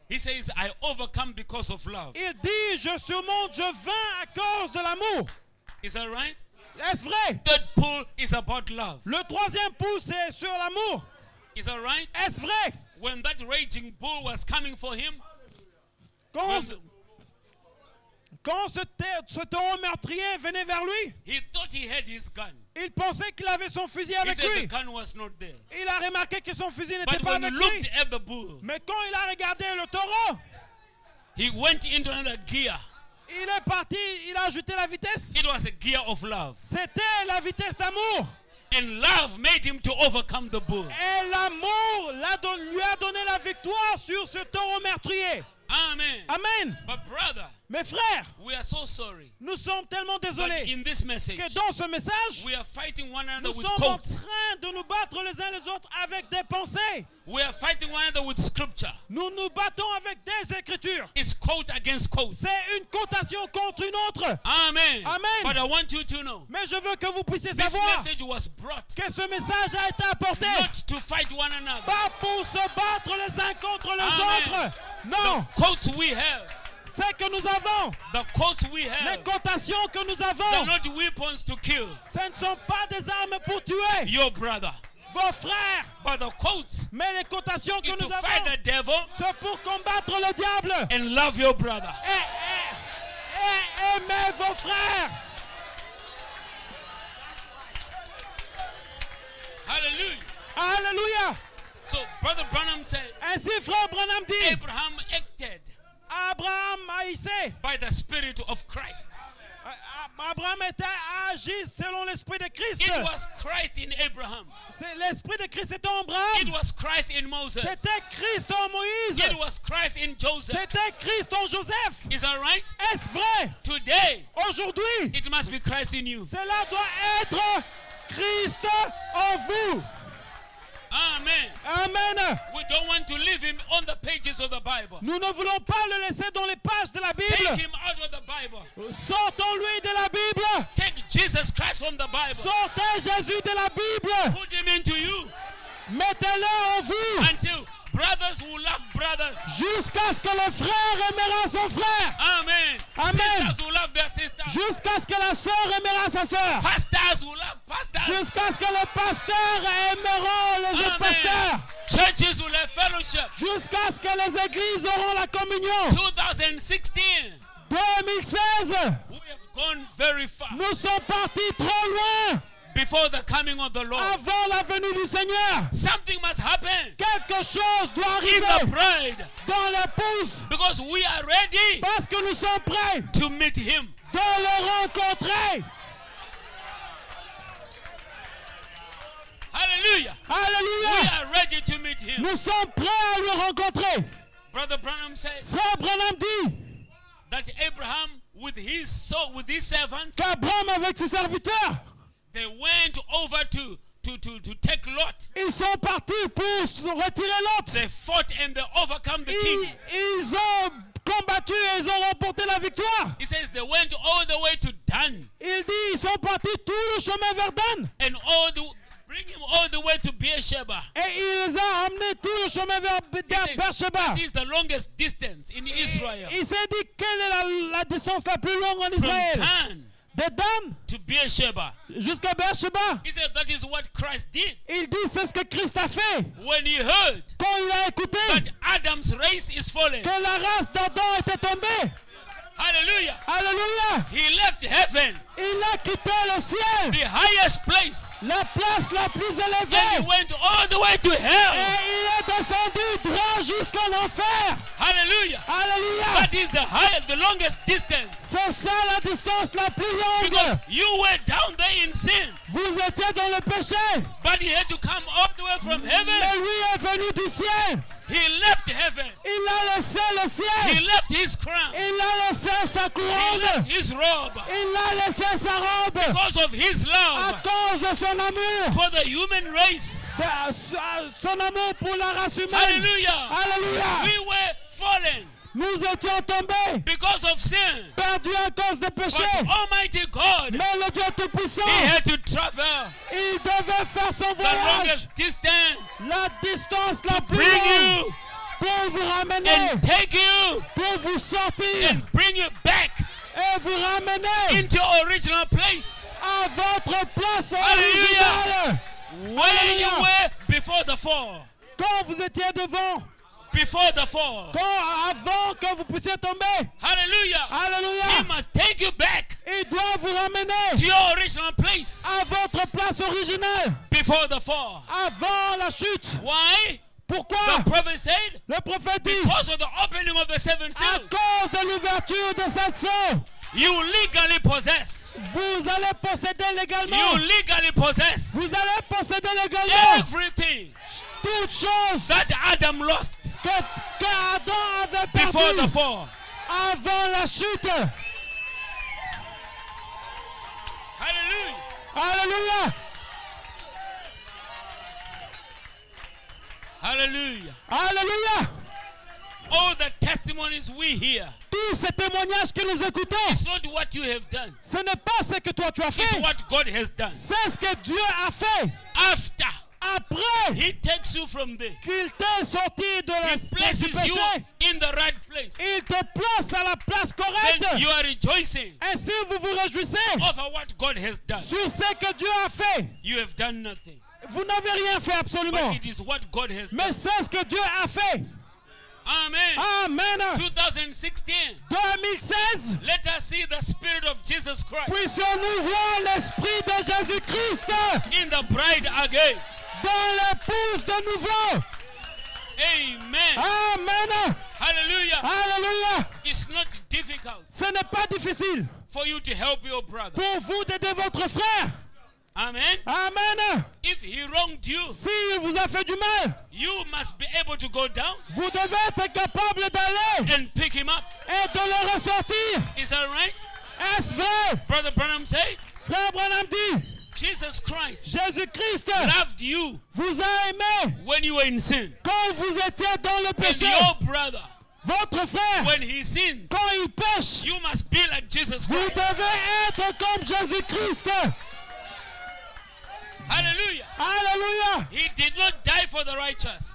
He says, I overcome because of love. Il dit, je surmonte, je vins à cause de l'amour. Is that right? Est-ce vrai? Third pull is about love. Le troisième pouce, c'est sur l'amour. Is that right? Est-ce vrai? When that raging bull was coming for him, Quand ce taureau meurtrier venait vers lui, he thought he had his gun. il pensait qu'il avait son fusil He avec said lui. the gun was not there. Il a remarqué que son fusil n'était But pas when he avec looked lui. at the bull, Mais quand il a regardé le taureau, he went into another gear. il est parti, il a ajouté la vitesse. It was a gear of love. C'était la vitesse d'amour. And love made him to overcome the bull. Et l'amour lui a donné la victoire sur ce taureau meurtrier. Amen. Amen. But brother, Mes frères, we are so sorry. nous sommes tellement But désolés in this message, que dans ce message, we are fighting one another nous with sommes en quotes. train de nous battre les uns les autres avec des pensées. We are fighting one another with scripture. Nous nous battons avec des écritures. It's quote against quote. C'est une cotation contre une autre. Amen. Amen. But I want you to know, Mais je veux que vous puissiez this savoir message was brought que ce message a été apporté not to fight one another. pas pour se battre les uns contre les Amen. autres. Non, The quotes we have, c'est que nous avons, the quotes we les have, cotations que nous they're avons, not weapons to kill ce ne sont pas des armes pour tuer your brother. vos frères. But the quotes Mais les cotations is que to nous fight avons, the devil c'est pour combattre le diable and love your brother. et aimer vos frères. Hallelujah. Alléluia. So Brother Branham said, Ainsi, frère Branham dit, Abraham acted Abraham haïssait. by the Spirit of Christ. Abraham était agi selon l'esprit de Christ. It was Christ in Abraham. C'est l'esprit de Christ était en It Abraham. was Christ in Moses. C'était Christ en Moïse. It was Christ in Joseph. C'était Christ en Joseph. Is that right? Est-ce vrai? Today, Aujourd'hui, it must be Christ in you. cela doit être Christ en vous. Amen. Amen. We don't want to leave him on the pages of the Bible. Nous ne voulons pas le laisser dans les pages de la Take Bible. him out of the Bible. Sortons-lui de la Bible. Take Jesus Christ from the Bible. Sortez Jésus de la Bible. Put him into you Mettez-le en vous. until brothers will love brothers. Jusqu'à ce que le frère aimera son frère. Amen. Amen. Sisters will love their sisters. Jusqu'à ce que la sœur aimera sa sœur. Pastors will love pastors. Jusqu'à ce que les pasteurs aimeront les autres pasteurs. Churches will have fellowship. Jusqu'à ce que les églises auront la communion. 2016. 2016. We have gone very far Nous sommes partis trop loin before the coming of the Lord. avant la venue du Seigneur. Something must happen Quelque chose doit in the arriver bride dans l'épouse because we are ready parce que nous sommes prêts to meet him. de le rencontrer. Hallelujah. We Alléluia. are ready to meet him. Nous sommes prêts à le rencontrer. Brother Branham said Frère Branham dit that Abraham with his servants, qu'Abraham avec ses serviteurs, they went over to take Lot. ils sont partis pour se retirer l'autre. They fought and they overcome the king. Ils ont combattu et ils ont remporté la victoire. He says they went all the way to Dan Il dit ils sont partis tout le chemin vers Dan and bring him all the way to Beersheba. et il les a amenés tout le chemin vers Beersheba. That is the longest distance in Israel. Il s'est dit quelle est la distance la plus longue en From Israël. Dan De Dan to Beersheba. jusqu'à Beersheba. He said that is what Christ did Il dit c'est ce que Christ a fait when he heard quand il a écouté that Adam's race is fallen. que la race d'Adam était tombée. Hallelujah. Alléluia. He left heaven, Il a quitté le ciel, the highest place, la place la plus and he élevée. went all the way to Et hell. il est descendu droit jusqu'en enfer. Hallelujah. Alléluia. That is the longest distance. C'est ça la distance la plus Because longue. you were down there in sin, Vous étiez dans le péché. but he had to come all the way from heaven. Mais lui est venu du ciel. He left heaven. Il a laissé le He ciel. left his crown. Il a laissé sa He couronne. left his robe Il a laissé sa robe. because of his À love cause de son amour. for the human race. Son amour pour la race humaine. Hallelujah. Alléluia. We were fallen Nous étions tombés, because of sin. perdus à cause de péché. But Almighty God, Mais le Dieu Tout-Puissant, he had to travel il devait faire son the voyage. longest distance La distance la plus bring longue you pour vous ramener, and take you pour vous sortir and bring you back et vous ramener into original place à votre place Alléluia. originale. where you Alléluia. were before the fall. Quand vous étiez devant, Before the fall. avant que vous puissiez tomber. Hallelujah. He Alléluia. must take you back Il doit vous ramener to your original place à votre place originale before the fall. avant la chute. Why? Pourquoi? The prophet said, Le prophète dit, because of the opening of the seven à seals, cause de l'ouverture de cette sceau, you legally possess. vous allez posséder légalement. You legally possess Vous allez posséder légalement everything toutes choses that Adam lost. que Adam avait avait before the perdu fall. avant la chute. Hallelujah. Alléluia. Hallelujah. Alléluia. All the testimonies we hear, Tous ces témoignages que nous écoutons, it's not what you have done, ce n'est pas ce que toi tu as it's fait. what God has done. C'est ce que Dieu a fait. After Après He takes you from there, qu'il t'ait sorti de la He du places you péché, in the right place. il te place à la place Then correcte. you are rejoicing Ainsi vous vous réjouissez over what God has done. sur ce que Dieu a fait. You have done nothing, Vous n'avez rien fait absolument. but it is what God has done. Mais c'est ce que Dieu a fait. Amen. Amen. 2016, 2016, let us see the Spirit of Jesus Christ puissions-nous voir l'Esprit de Jésus-Christ in the bride again. dans l'épouse de nouveau. Amen. Amen. Hallelujah. Alléluia. It's not difficult Ce n'est pas difficile for you to help your brother. pour vous d'aider votre frère. Amen. Amen. If he wronged you, S'il vous a fait du mal, you must be able to go down vous devez être capable d'aller and pick him up. et de le ressortir. Is that right? Est-ce vrai? Brother Branham said, Frère Branham dit, Jesus Christ Jésus-Christ loved you vous a aimé when you were in sin. quand vous étiez dans le And péché. your brother, Votre frère, when he sins, quand il pêche, you must be like Jesus vous Christ. devez être comme Jésus-Christ. Hallelujah. Alléluia. He did not die for the righteous.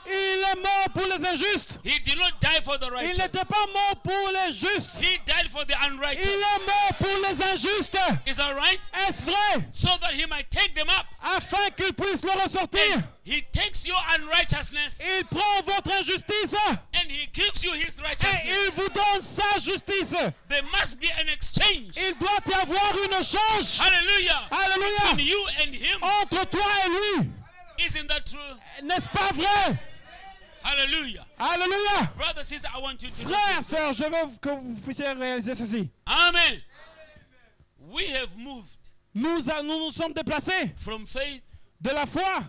Il est mort pour les injustes. He did not die for the Il righteous. n'était pas mort pour les justes. He died for the Il unrighteous. est mort pour les injustes. Is that right? Est-ce vrai? So that he might take them up. Afin qu'il puisse le ressortir. And he takes your unrighteousness Il prend votre injustice and he gives you his et righteousness. il vous donne sa justice. There must be an exchange. Il doit y avoir une échange. Hallelujah. Alléluia. Between you and him. Entre toi et lui. Isn't that true? N'est-ce pas vrai? Hallelujah. Alléluia. Brother, sister, I want you to Frère, listen. sœur, je veux que vous puissiez réaliser ceci. Amen. We have moved Nous nous sommes déplacés from faith de la foi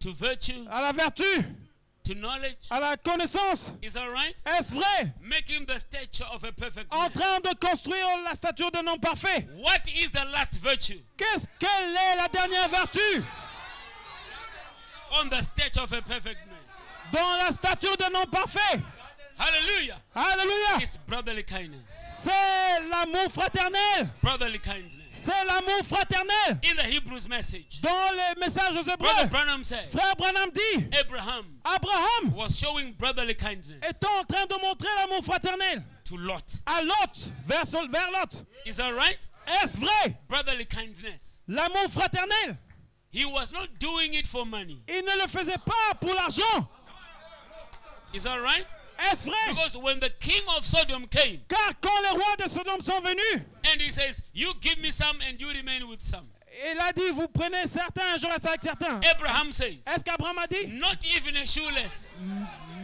to virtue à la vertu, to knowledge. à la connaissance. Is that right? Est-ce vrai? Making the stature of a perfect En man. train de construire la stature d'un homme parfait. What is the last virtue? Quelle est la dernière vertu? On the stature of a perfect man. Dans la stature d'un homme parfait. Hallelujah. Alléluia. It's brotherly kindness. C'est l'amour fraternel. Brotherly kindness. C'est l'amour fraternel. In the Hebrews message, Dans les messages aux Brother Hébreux, Branham said, Frère Branham dit, Abraham Abraham was showing brotherly kindness est en train de montrer l'amour fraternel to Lot. à Lot, vers Lot. Is that right? Est-ce vrai? Brotherly kindness. L'amour fraternel, He was not doing it for money. il ne le faisait pas pour l'argent. Is that right? Est-ce vrai? Because when the king of Sodom came Car quand les rois de Sodome sont venus, and he says, you give me some and you remain with some. il a dit, vous prenez certains, je reste avec certains. Abraham says, Est-ce qu'Abraham a dit? not even a shoeless.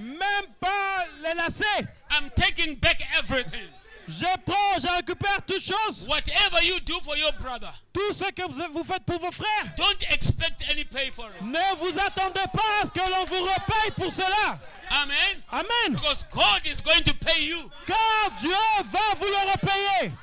Même pas les lacets. I'm taking back everything. Je récupère toutes choses. Whatever you do for your brother, Tout ce que vous faites pour vos frères. don't expect any pay for it. Ne vous attendez pas à ce que l'on vous repaye pour cela. Amen. Amen. Because God is going to pay you. Car Dieu va vous le repayer.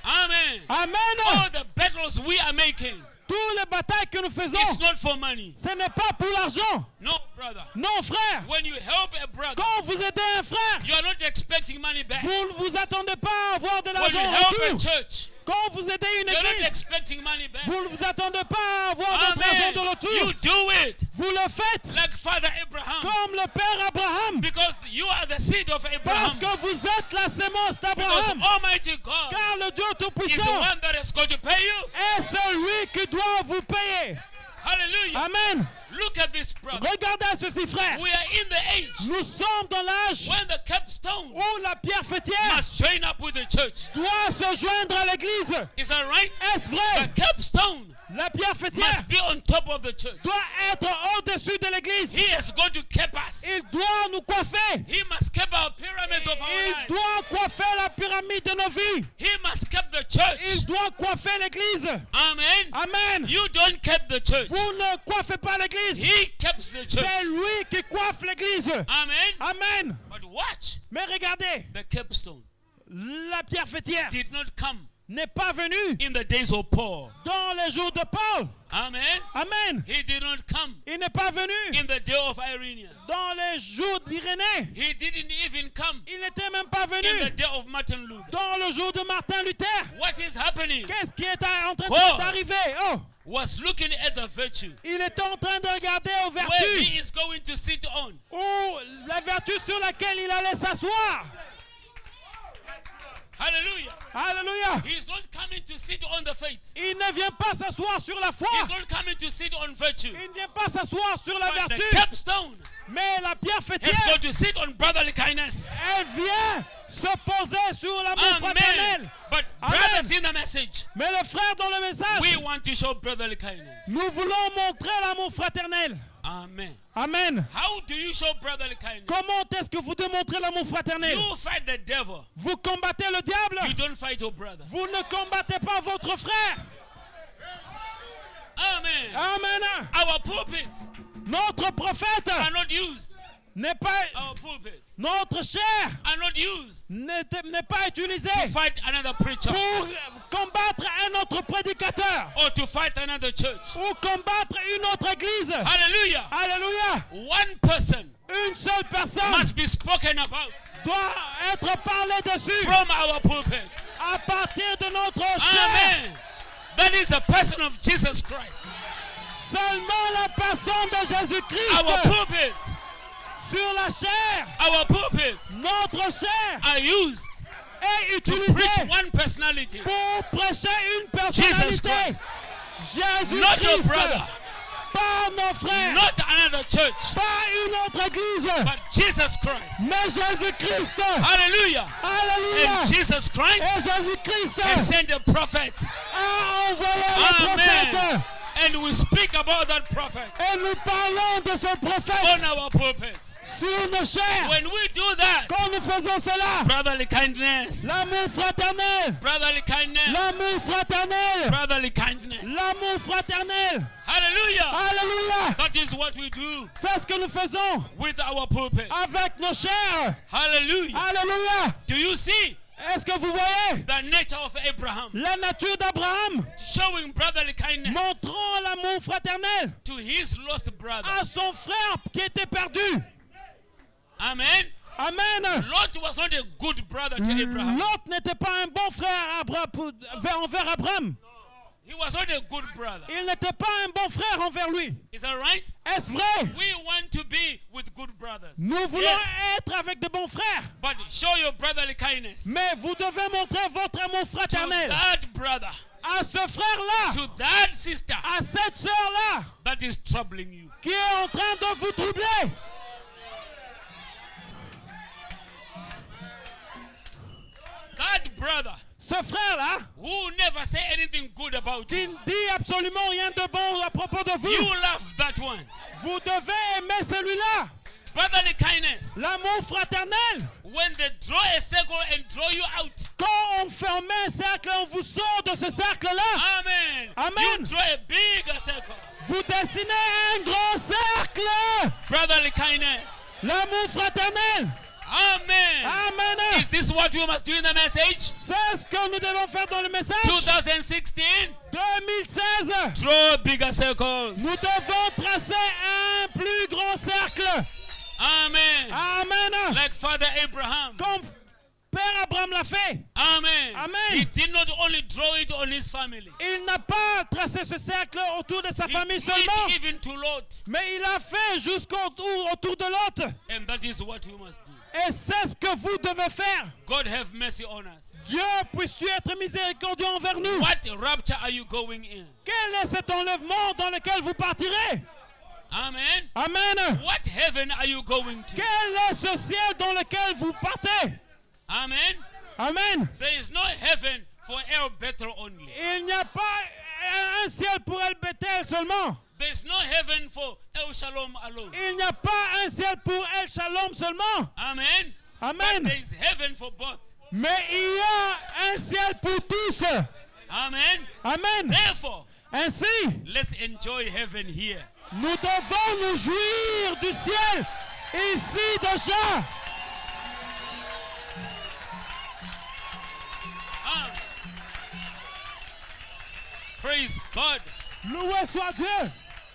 Amen. Amen. All the battles we are making, Toutes les batailles que nous faisons, it's not for money. ce n'est pas pour l'argent. No, brother. Non, frère. When you help a brother, Quand vous aidez un frère, you are not expecting money back. vous ne vous attendez pas à avoir de When you l'argent en help a retour. church, Quand vous aidez une you're not église, expecting money back. vous ne vous attendez pas à avoir de l'argent de Amen. retour. You do it Vous le faites like Father Abraham, comme le Père Abraham. because you are the seed of Parce Abraham. que vous êtes la sémence Because d'Abraham. Almighty God Car le Dieu is the Tout-Puissant one that is going to pay you. est celui qui doit vous payer. Hallelujah. Amen. Look at this, brother. Regardez ceci, frère. We are in the age Nous sommes dans l'âge when the capstone où la pierre fêtière must join up with the church. doit se joindre à l'église. Is that right? Est-ce The vrai? capstone La pierre fêtière must be on top of the church. doit être au-dessus de l'église. He is going to keep us. Il doit nous coiffer. He must keep our pyramids of our Il lives. doit coiffer la pyramide de nos vies. He must keep the church. Il doit coiffer l'église. Amen. Amen. You don't keep the church. Vous ne coiffez pas l'église. He keeps the church. C'est lui qui coiffe l'église. Amen. Amen. But watch, Mais regardez, the capstone la pierre fêtière did not come n'est pas venue in the days of Paul. dans les jours de Paul. Amen. Amen. He did not come Il n'est pas venu in the day of Irenaeus. dans les jours d'Irénée. He didn't even come Il n'était même pas in the venu day of Martin Luther. dans le jour de Martin Luther. What is happening? Qu'est-ce qui est en train Oh. d'arriver? Oh, Was looking at the virtue il était en train de regarder aux where vertus, he is going to sit on. ou la vertu sur laquelle il allait s'asseoir. Hallelujah. Alléluia. He is not coming to sit on the faith. Il ne vient pas s'asseoir sur la foi. He is not coming to sit on virtue. Il ne vient pas s'asseoir sur la But vertu. the capstone Mais la pierre is fêtière, going to sit on brotherly kindness. elle vient se poser sur l'amour Amen. fraternel. But Amen. brothers, in the message, Mais le frère dans le message, we want to show brotherly kindness. nous voulons montrer l'amour fraternel. Amen. Amen. How do you show brotherly kindness? Comment est-ce que vous démontrez l'amour fraternel? You fight the devil. Vous combattez le diable. You don't fight your brother. Vous ne combattez pas votre frère. Amen. Amen. Our pulpit Notre prophète are not used. n'est pas, Our pulpit notre chair are not used n'est pas utilisée to fight another preacher pour combattre un autre prédicateur or to fight another church. ou combattre une autre église. Hallelujah. Alléluia. One person Une seule personne must be spoken about doit être parlée dessus from our pulpit. à partir de notre chair. Amen. That is the person of Jesus Christ. Seulement la personne de Our Jésus-Christ pulpit, sur la chair, our pulpit notre chair are used est to preach utilisée one personality. pour prêcher une Jesus personnalité. Christ. Not your Jésus-Christ, brother, pas nos frères, not another church, pas une autre église, but Jesus Christ. mais Jésus-Christ. Hallelujah. Alléluia. And Jesus Christ Et Jésus-Christ has sent a prophet. a envoyé le prophète. Amen. And we speak about that prophet Et nous parlons de ce prophète on our pulpit. sur nos chairs. When we do that, Quand nous faisons cela, brotherly kindness, l'amour fraternel, brotherly kindness, l'amour fraternel, brotherly kindness. l'amour fraternel. Hallelujah. Alléluia. That is what we do C'est ce que nous faisons with our pulpit. avec nos chairs. Hallelujah. Alléluia. Do you see Est-ce que vous voyez the nature of Abraham la nature d'Abraham showing brotherly kindness montrant l'amour fraternel to his lost brother? à son frère qui était perdu? Amen. Amen. Lot was not a good brother to Abraham. L'autre n'était pas un bon frère envers Abraham. He was not a good brother. Il n'était pas un bon frère envers lui. Is that right? Est-ce vrai? We want to be with good brothers. Nous voulons Yes. être avec de bons frères. But show your brotherly kindness Mais vous devez montrer votre amour to fraternel that brother, à ce frère-là, to that sister à cette sœur-là that is troubling you. qui est en train de vous troubler. That brother Ce frère-là who never say anything good about qui you. ne dit absolument rien de bon à propos de You vous. love that one. Vous devez aimer celui-là. Brotherly kindness. L'amour fraternel. When they draw a circle and draw you out. Quand on ferme un cercle, on vous sort de ce cercle-là. Amen. Amen. You draw a bigger circle. Vous dessinez un grand cercle. Brotherly kindness. L'amour fraternel. Amen. Amen. Is this what we must do in the message? C'est ce que nous devons faire dans le message. 2016. 2016. Draw bigger circles. Nous devons tracer un plus grand cercle. Amen. Amen. Like Father Abraham. Comme Père Abraham l'a fait. Amen. Amen. He did not only draw it on his family. Il n'a pas tracé ce cercle autour de sa He famille did seulement, even to Lot. mais il a fait autour de l'autre. And that is what we must do. Et c'est ce que vous devez faire. God have mercy on us. Dieu puisse être miséricordieux envers nous. What rapture are you going in? Quel est cet enlèvement dans lequel vous partirez? Amen. Amen. What heaven are you going to? Quel est ce ciel dans lequel vous partez? Amen. Amen. There is no heaven for El Bethel only. Il n'y a pas un ciel pour El Bethel seulement. There is no heaven for El Shalom alone. Il n'y a pas un ciel pour El Shalom seulement. Amen. Amen. But there is heaven for both. Mais il y a un ciel pour tous. Amen. Amen. Therefore, Ainsi, let's enjoy heaven here. nous devons nous jouir du ciel ici déjà. Praise God. Loué soit Dieu.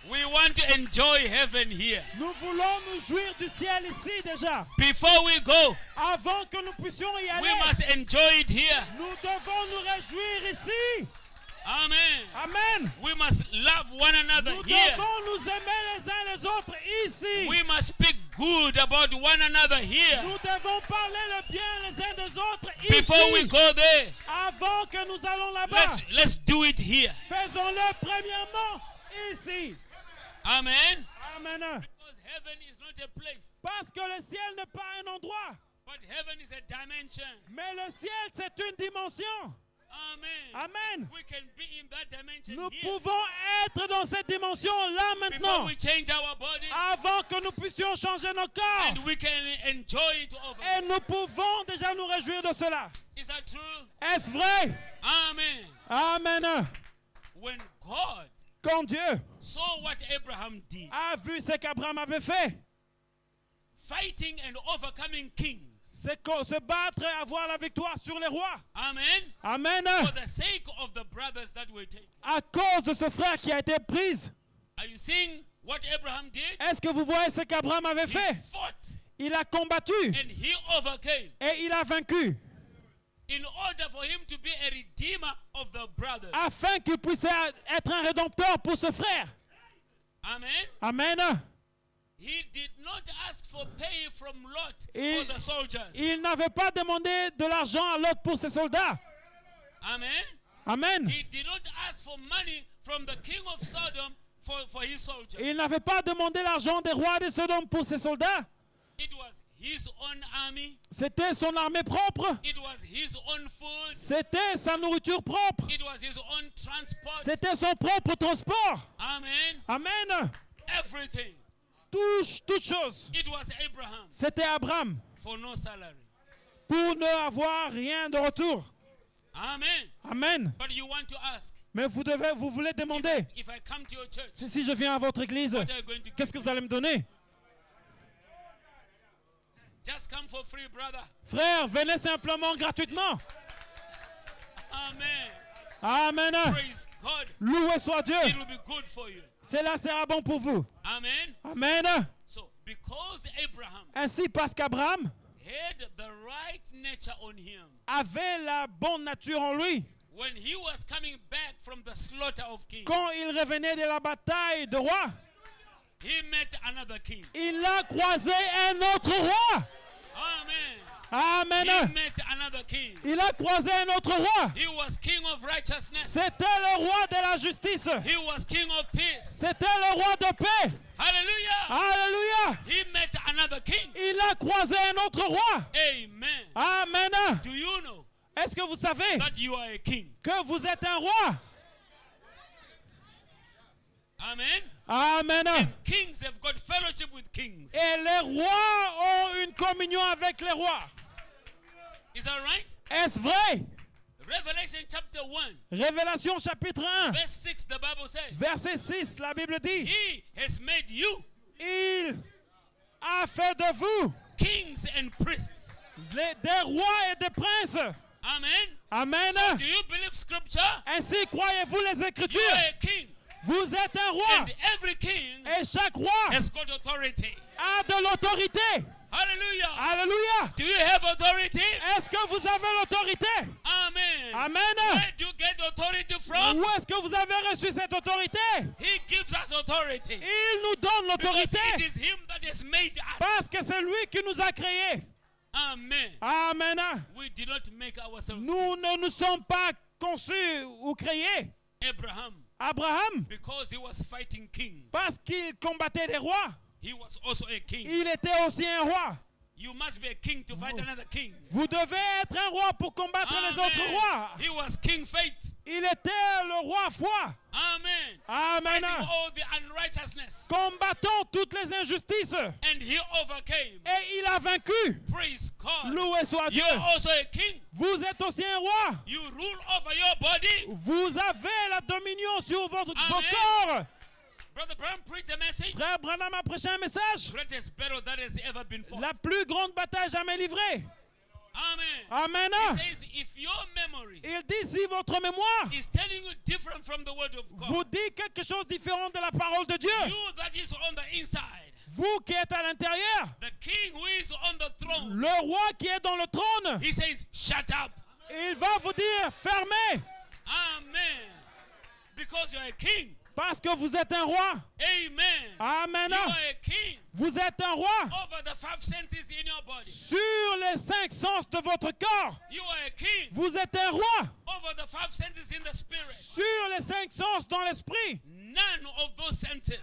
We want to enjoy heaven here. Nous voulons nous jouir du ciel ici déjà. Before we go, Avant que nous puissions y we aller, must enjoy it here. nous devons nous réjouir ici. Amen. Amen. We must love one another Nous here. devons nous aimer les uns les autres ici. We must speak good about one another here. Nous devons parler le bien les uns des autres Before we ici. go there, Avant que nous allons là-bas, let's do it here. faisons-le premièrement ici. Amen. Amen. Because heaven is not a place, Parce que le ciel n'est pas un endroit, but heaven is a dimension. mais le ciel c'est une dimension. Amen. Amen. We can be in that dimension Nous here pouvons être dans cette dimension-là before maintenant, we change our body, avant que nous puissions changer nos corps. and we can enjoy it over. Et nous pouvons déjà nous réjouir de cela. Is that true? Est-ce vrai? Amen. Amen. When God Quand Dieu saw what Abraham did, a vu ce qu'Abraham avait fait, fighting and overcoming kings. c'est se battre et avoir la victoire sur les rois. Amen. Amen. For the sake of the brothers that were taken. À cause de ce frère qui a été pris, Are you seeing what Abraham did? est-ce que vous voyez ce qu'Abraham avait He fait? fought Il a combattu and he overcame et il a vaincu in order for him to be a redeemer of the brothers. afin qu'il puisse être un rédempteur pour ce frère. Amen. Amen. He did not ask for pay from Lot Il- for the soldiers. Il n'avait pas demandé de l'argent à l'autre pour ses soldats. Amen. Amen. He did not ask for money from the king of Sodom for his soldiers. Il n'avait pas demandé l'argent des rois de Sodome pour ses soldats. It was his own army. C'était son armée propre. It was his own food. C'était sa nourriture propre. It was his own transport. C'était son propre transport. Amen. Amen. Everything. Toute chose. It was Abraham C'était Abraham for no salary. pour ne avoir rien de retour. Amen. Amen. But you want to ask, Mais vous voulez demander, if I come to your church, si je viens à votre église, what are you going to qu'est-ce que give vous allez me donner? Just come for free, brother. Frère, venez simplement gratuitement. Amen. Amen. Praise God. Loué soit Dieu. It will be good for you. Cela sera bon pour vous. Amen. Amen. So, because Abraham Ainsi, parce qu'Abraham had the right nature on him, avait la bonne nature en lui, when he was coming back from the slaughter of kings, quand il revenait de la bataille de roi, he met another king. il a croisé un autre roi. Amen. Amen. He met another king. Il a croisé un autre roi. He was king of righteousness. C'était le roi de la justice. He was king of peace. C'était le roi de paix. Hallelujah. Alléluia. He met another king. Il a croisé un autre roi. Amen. Amen. Do you know Est-ce que vous savez that you are a king? que vous êtes un roi? Amen. Amen. Kings have got fellowship with kings. Et les rois ont une communion avec les rois. Is that right? Est-ce vrai? Revelation chapter 1, Révélation chapitre 1, verse 6, the Bible says, verset 6, la Bible dit, He has made you il a fait de vous kings and priests. des rois et des princes. Amen. Amen. Do you believe scripture? Ainsi croyez-vous les You are Écritures. a king. Vous êtes un roi. And every king Et chaque roi has got authority. a de l'autorité. Hallelujah. Alléluia. Do you have authority? Est-ce que vous avez l'autorité? Amen. Amen. Where do you get authority from? Où est-ce que vous avez reçu cette autorité? He gives us authority. Il nous donne Because l'autorité it is him that has made us. parce que c'est lui qui nous a créés. Amen. Amen. We did not make ourselves. Nous ne nous sommes pas conçus ou créés. Abraham, Abraham, because he was fighting kings, parce qu'il combattait des rois, he was also a king. il était aussi un roi. You must be a king to fight another king. Vous devez être un roi pour combattre les autres rois. He was king faith. Il était le roi foi. Amen. Amen. Fighting all the unrighteousness. Combattant toutes les injustices. And he overcame. Et il a vaincu. Praise God. Loué soit You Dieu. are also a king. Vous êtes aussi un roi. You rule over your body. Vous avez la dominion sur vos Amen. corps. Brother Brown preached a message. Frère Branham a prêché un message. Greatest battle that has ever been fought. La plus grande bataille jamais livrée. Amen. He says, if your memory Il dit si votre mémoire is telling you different from the word of vous God, dit quelque chose de différent de la parole de Dieu, you that is on the inside, vous qui êtes à l'intérieur, the king who is on the throne, le roi qui est dans le trône, he says, shut up. il va vous dire fermez Amen. Because you're a king. parce que vous êtes un roi. Amen. Amen. You are a king Vous êtes un roi over the 5 senses in your body. sur les 5 sens de votre corps. You are a king Vous êtes un roi over the 5 senses in the spirit. sur les 5 sens dans l'esprit. None of those senses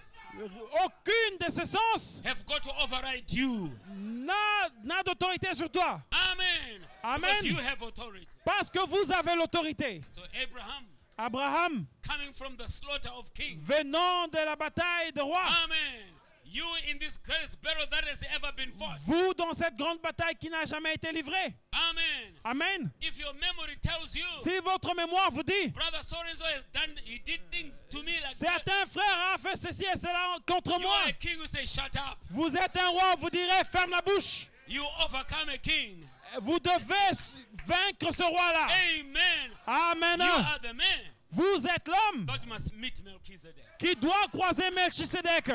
Aucune de ces sens have got to override you. n'a d'autorité sur toi. Amen. Amen. Because you have authority. Parce que vous avez l'autorité. So Abraham, Abraham, coming from the slaughter of kings. venant de la bataille de rois, Amen. You in this greatest battle that has ever been fought. vous dans cette grande bataille qui n'a jamais été livrée. Amen. Amen. If your memory tells you, Si votre mémoire vous dit, brother so-and-so has done, he did things to me like that. certains frères ont fait ceci et cela contre You moi, are a king who says, shut up. vous êtes un roi, vous direz ferme la bouche. You overcome a king. Vous devez vaincre ce roi-là. Amen. Amen. You are the man Vous êtes l'homme that must meet Melchizedek. qui doit croiser Melchisedec.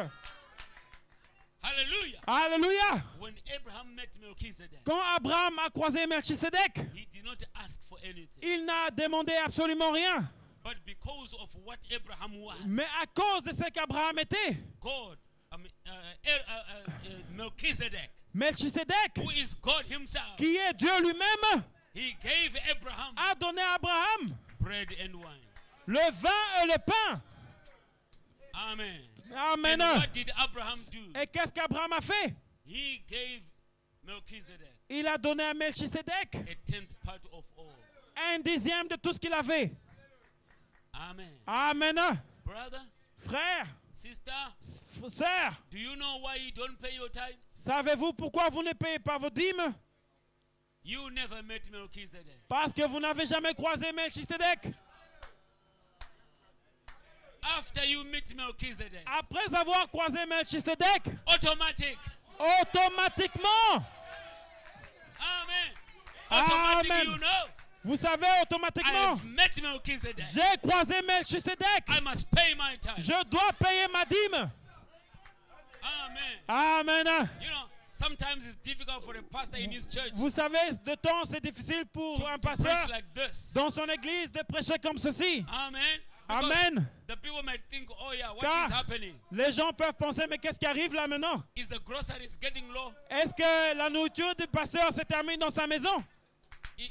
Hallelujah. Alléluia. When Abraham met Melchizedek, Quand Abraham a croisé Melchisedec, he did not ask for anything. il n'a demandé absolument rien. But because of what Abraham was, Mais à cause de ce qu'Abraham était, God, Melchizedek, Melchisedec, who is God himself, qui est Dieu lui-même, he gave Abraham a donné à Abraham bread and wine. le vin et le pain. Amen. Amen. And what did Abraham do? Et qu'est-ce qu'Abraham a fait? He gave Melchizedek Il a donné à Melchisedec a 10th part of all. 1/10 de tout ce qu'il avait. Amen. Amen. Brother, Frère, sister, sœur, do you know why you don't pay your tithes? savez-vous pourquoi vous ne payez pas vos dîmes? You never met Melchizedek. Parce que vous n'avez jamais croisé Melchisedec. After you meet Melchizedek, Après avoir croisé Melchisedec, automatic. automatiquement, Amen. Automatic, Amen. you know. vous savez, I automatiquement, have met Melchizedek. j'ai croisé Melchisedec. I must pay my tithe. Je dois payer ma dîme. Amen. Amen. You know, sometimes it's difficult for a pastor in his church Vous savez, de temps, c'est difficile pour un to preach pasteur like this. dans son église de prêcher comme ceci. Amen. Because Amen. the people might think, oh yeah, what Car is happening? les gens peuvent penser, mais qu'est-ce qui arrive là maintenant? Is the groceries getting low? Est-ce que la nourriture du pasteur se termine dans sa maison?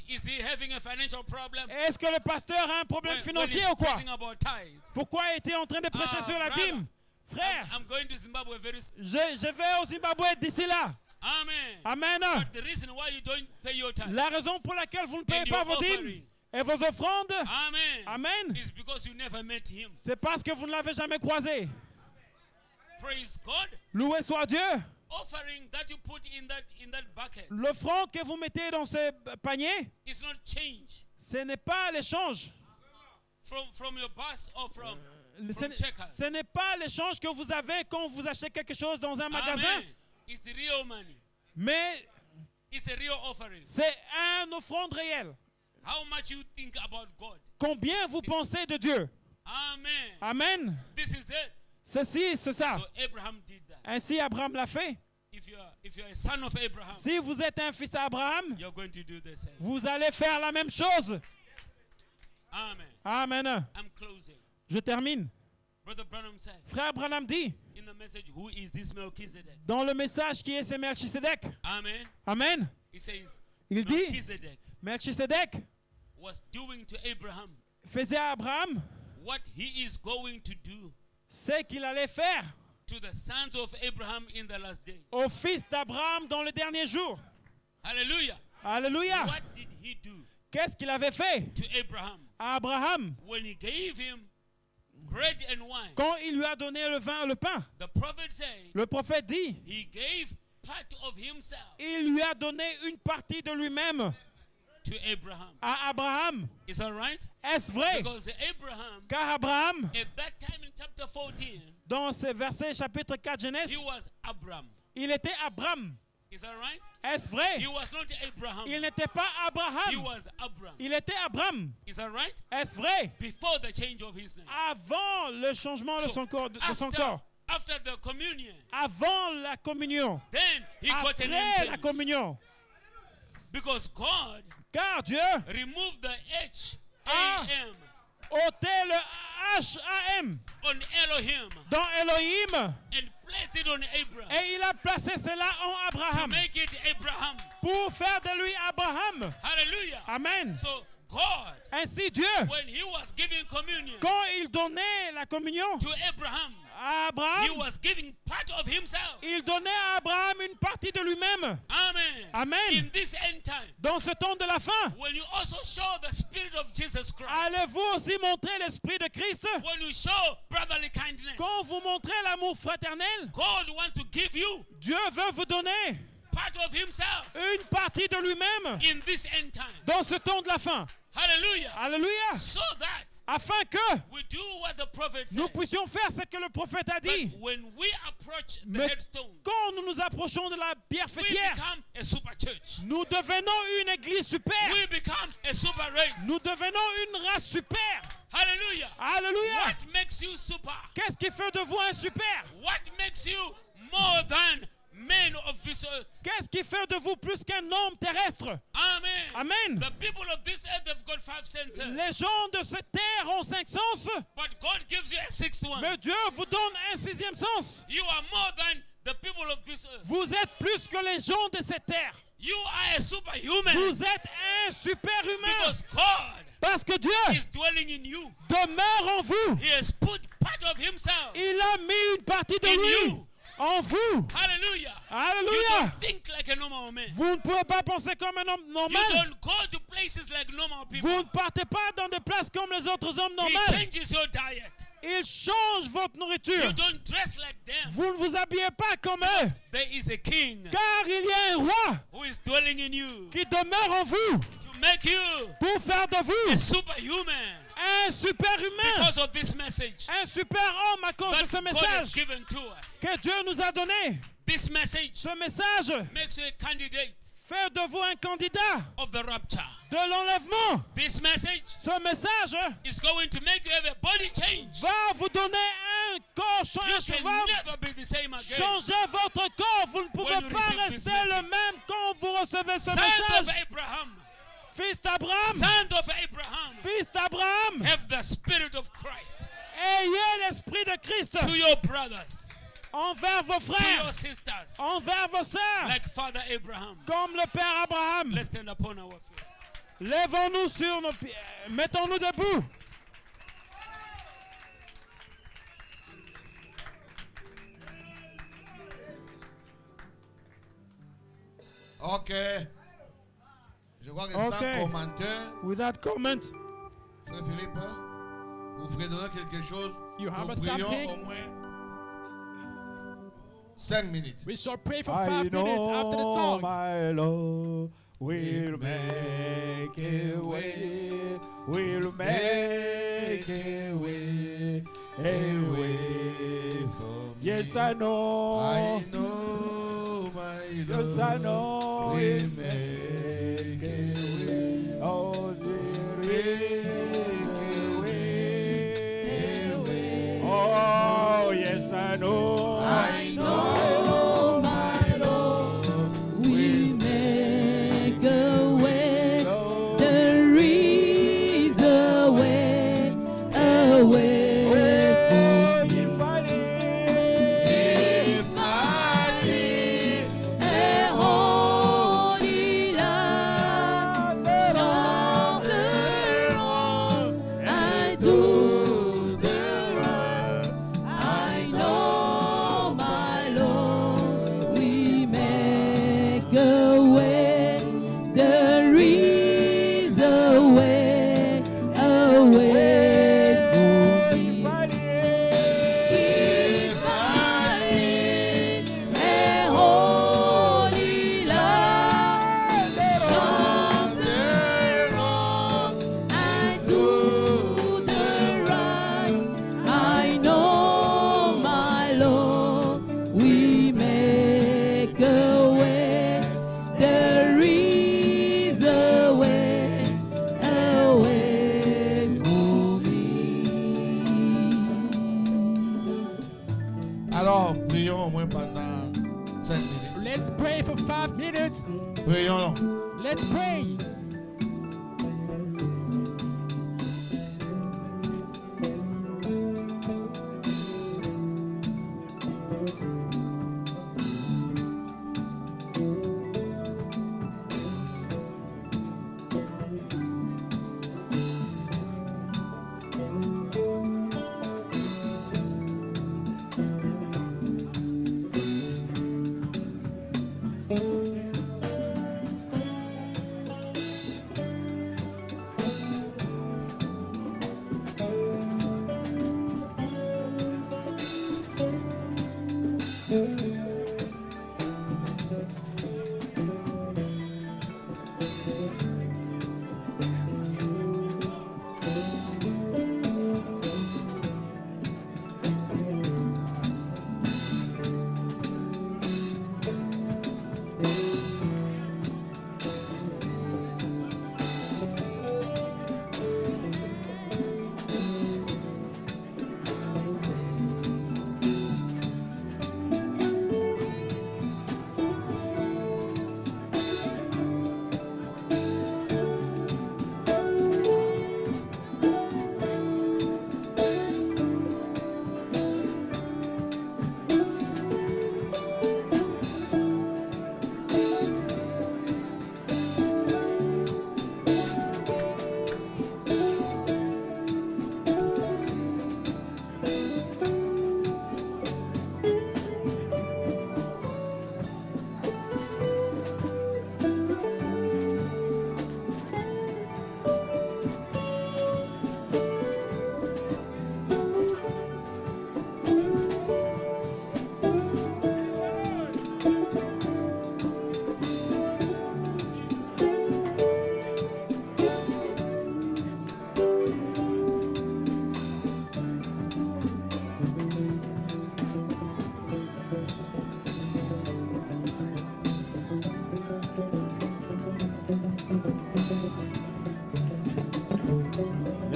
Is he having a financial problem? Est-ce que le pasteur a un problème When financier he's ou quoi? preaching about tithes. Pourquoi est-il en train de prêcher Ah, sur la brother. dîme? Frère, I'm going to Zimbabwe very soon. je vais au Zimbabwe d'ici là. Amen. Amen. But the reason why you don't pay your tithe La raison pour laquelle vous ne payez and pas your vos dîmes offering, et vos offrandes, amen, Amen, is because you never met him. c'est parce que vous ne l'avez jamais croisé. Praise God. Loué soit Dieu. Offering that you put in that bucket L'offrande que vous mettez dans ce panier, is not change ce n'est pas l'échange. from your boss or from Ce checkers. ce n'est pas l'échange que vous avez quand vous achetez quelque chose dans un magasin, Amen. It's real money. mais It's a real offering. c'est une offrande réelle. How much you think about God. Combien vous pensez de Dieu? Amen. Amen. This is it. Ceci, c'est ça. So Abraham did that. Ainsi, Abraham l'a fait. If you're a son of Abraham, Si vous êtes un fils d'Abraham, you're going to do the same. vous allez faire la même chose. Amen. Amen. I'm closing. Je termine. Brother Branham said Frère Branham dit, in the message, who is this Melchizedek? dans le message qui est ce Melchisedec, Amen. Amen, He says il dit, Melchizedek Melchisedec was doing to Abraham faisait à Abraham what he is going to do ce qu'il allait faire to the sons of Abraham in the last day. au fils d'Abraham dans le dernier jour. Hallelujah. Alléluia. What did he do Qu'est-ce qu'il avait fait to Abraham à Abraham when he gave him bread and wine? quand il lui a donné le vin et le pain? The prophet said Le prophète dit, he gave part of himself il lui a donné une partie de lui-même to Abraham. à Abraham. Is that right? Est-ce vrai? Because Abraham, Car Abraham, at that time in chapter 14, dans ce verset chapitre 4 Genèse, he was Abram. il était Abraham. Is that right? Est-ce vrai? He was not Abraham. Il n'était pas He Abraham. was Abram. Il était Abraham. Is that right? Est-ce vrai? Before the change of his name. Avant le changement de So, son corps. after the communion, Avant la communion. then he got a name Après la change. communion. Because God Car Dieu removed the H-A-M ôtait le H-A-M on Elohim dans Elohim and placed it on Abraham et il a placé cela en to Abraham make it Abraham. pour faire de lui Abraham. Hallelujah. Amen. So God, Ainsi Dieu, when he was giving communion quand il donnait la communion to Abraham, à he Abraham, was giving part of himself. il donnait à Abraham une partie de lui-même. Amen. Amen. In this end time, Dans ce temps de la fin, when you also show the spirit of Jesus Christ, allez-vous aussi montrer l'esprit de Christ? when you show brotherly kindness, Quand vous montrez l'amour fraternel, God wants to give you Dieu veut vous donner part of himself une partie de lui-même in this end time. dans ce temps de la fin. Hallelujah. Alléluia. So that Afin que we do what the prophet nous said. puissions faire ce que le prophète a But dit. when we approach the Mais headstone, quand nous nous approchons de la pierre we fêtière, become a super church. nous devenons une église super. We become a super race. Nous devenons une race super. Hallelujah. Alléluia. What makes you super? Qu'est-ce qui fait de vous un super? What makes you more than men of this earth? Qu'est-ce qui fait de vous plus qu'un homme terrestre? Amen. Amen. The people of this earth have got 5 senses. Les gens de cette terre ont 5 sens, But God gives you a 6th one. mais Dieu vous donne un 6e sens. You are more than the people of this earth. Vous êtes plus que les gens de cette terre. You are a superhuman. Vous êtes un super humain. Because God Parce que Dieu is dwelling in you. demeure en vous. He has put part of himself Il a mis une partie de in lui you. en vous. Hallelujah. You Alléluia. don't think like a normal man. Vous ne pouvez pas penser comme un homme You normal. don't go to places like normal people. Vous ne partez pas dans des places comme les autres hommes He normaux. changes your diet. Il change votre nourriture. You don't dress like them. Vous ne vous habillez pas comme eux. There is a king Car il y a un roi who is dwelling in you qui demeure en vous to make you pour faire de vous a superhuman un super humain. because of this message Un super homme à cause de that ce God has message given to us. que Dieu nous a donné. This message Ce message makes you a candidate fait de vous un candidat of the rapture. de l'enlèvement. This message Ce message is going to make you have a body change. va vous donner un corps, You un can cheval. never be the same again. Changez votre corps. Vous ne pouvez When you pas receive this rester le message. même quand vous recevez ce Sons of message. Abraham, Fils d'Abraham, sons of Abraham, fils d'Abraham, have the spirit of Christ ayez l'esprit de Christ to your brothers, envers vos to frères, your sisters, envers vos sœurs, like Father Abraham. comme le Père Abraham. Let's stand upon our feet. Lèvons-nous sur nos pieds, mettons-nous debout. Ok. Je crois que Ok. sans commentaire, Without comment, Frère Philippe, vous ferez donner quelque chose. You have Nous a prions something? au moins 5 minutes. We shall pray for I 5 minutes after the know song. my Lord will make a way, will make a way for me. Yes, I know. I know my Yes, I know. will He'll make a way. Oh, will make a way. Oh, yes, I know. I know my Lord will make a way. There is a way, a way. Oh, if I live, if I live A holy Let's pray.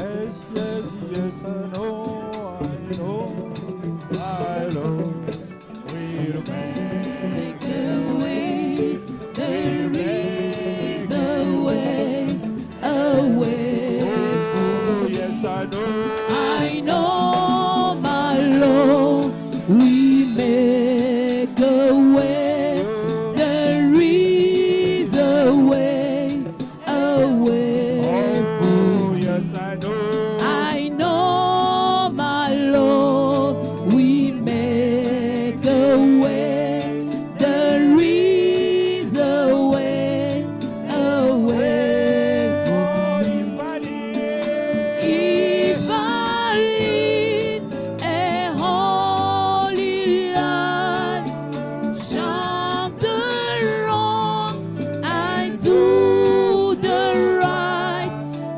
Yes, I know, my Lord will make the way. There is a way, a way. Oh, yes, I know. I know, my Lord, we make a way. There is a way, a way. Oh, yes, I know. I know, my Lord, we make a way. There is a way, a way. Oh, if I live, If I lead a holy life, shun the wrong and do the right,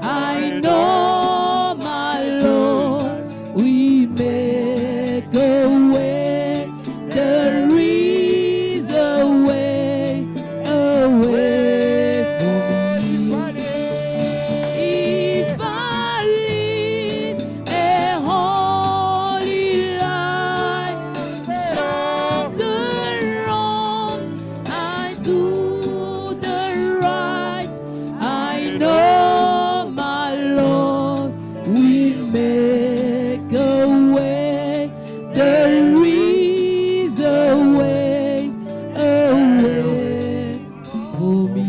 I know, my Lord, we make a way. There is a way for me. If I live a holy life, shun the wrong and do the right, I know, my Lord, we make a way. There is a way for me.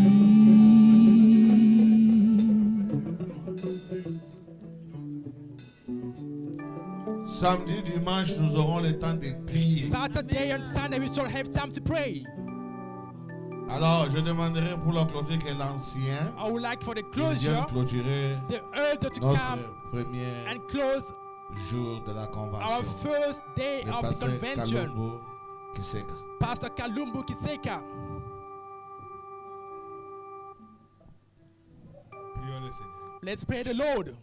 Samedi, dimanche, nous aurons le temps de prier. Saturday and Sunday we shall have time to pray. Alors, je demanderai pour la clôture que l'ancien I would like for the qui vienne closure, clôturer the elder to notre come premier and close jour de la our convention. first day Le of the pasteur convention. Kalumbo Kiseka. Pastor Kalumbu Kiseka. Prions le Seigneur. Let's pray the Lord.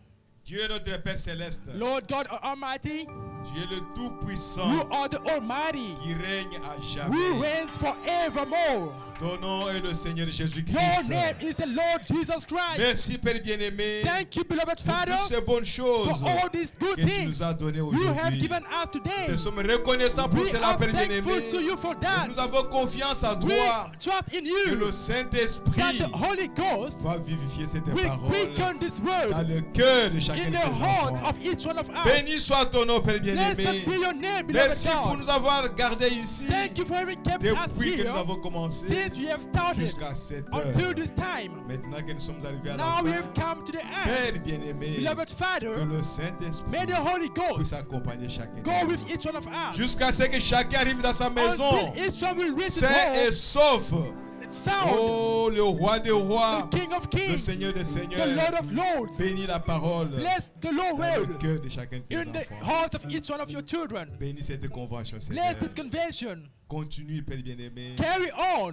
Dieu notre Père céleste, Lord God Almighty, tu es le Tout-Puissant you are the Almighty qui règne à who jamais. reigns forevermore. Ton nom est le Seigneur Your Jésus-Christ. name is the Lord Jesus Christ. Merci Père bien-aimé Thank you, beloved pour Father, toutes ces bonnes choses for all these good que tu things nous as données you have aujourd'hui. given us today. Nous sommes reconnaissants pour We cela, are Père thankful bien-aimé. to you for Et that. nous avons confiance en We toi trust in que you le that Saint-Esprit the Holy Ghost va vivifier cette will parole quicken this dans word le cœur de chacun in de the tes heart enfants. of each one of us. Béni soit ton nom, Père Blessed bien-aimé. be your name, beloved Merci pour God. nous avoir gardés ici Thank you for having kept us depuis que nous here avons commencé since we have started jusqu'à cette until heure. this time. Maintenant que nous sommes arrivés à la Now we have fin, come to the end. Père bien-aimé, Beloved que Father, le Saint-Esprit may the Holy puisse Ghost accompagner chacun go de with nous. each one of us Jusqu'à ce que chacun arrive dans sa maison, until each one will reach his sain et home sauf. sound. Oh, le roi des rois, The King of le Kings, Seigneur des the seigneurs, Lord of Lords. bénis la parole Bless the Lord dans le word cœur de chacun de tes in the enfants. heart of each one of your children. Bénis cette convention, Bless Seigneur. this convention. Continue, Père bien-aimé, Carry on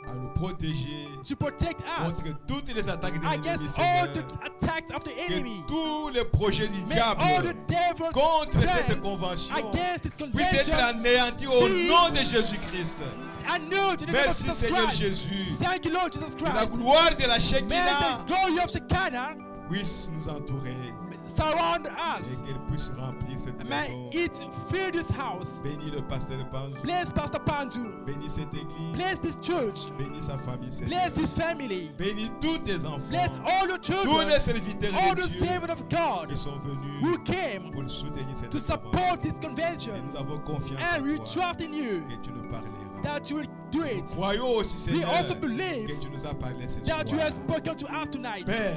à nous protéger to protect us contre toutes les attaques de l'ennemi, against all Seigneur. the attacks of the enemy. Que tous les projets du May all diable the devil's contre cette plans convention against its puissent être convention anéantis au be nom de Jésus-Christ. annulled in the name of Merci, Jesus Seigneur Christ. Jésus. Thank you, Lord Jesus Que la Christ. gloire de la May Shekinah the glory of Shekinah puisse nous entourer surround et us. qu'elle puisse remplir cette May maison. it fill this house. Bénis le pasteur Panzu. Bless Pastor Panzu. Bénis cette église. Bless this church. Bénis sa famille, Seigneur. Bless his family. Bénis tous tes enfants. Bless all the Tous les children, serviteurs all de the Dieu servants of God qui sont venus who came pour soutenir cette to convention. support this Et convention. nous avons confiance And we en toi trust in you que tu nous parleras. that you will do it. Croyons aussi, We Seigneur, also believe que tu nous as parlé ce that you soir. have spoken to us tonight. Père,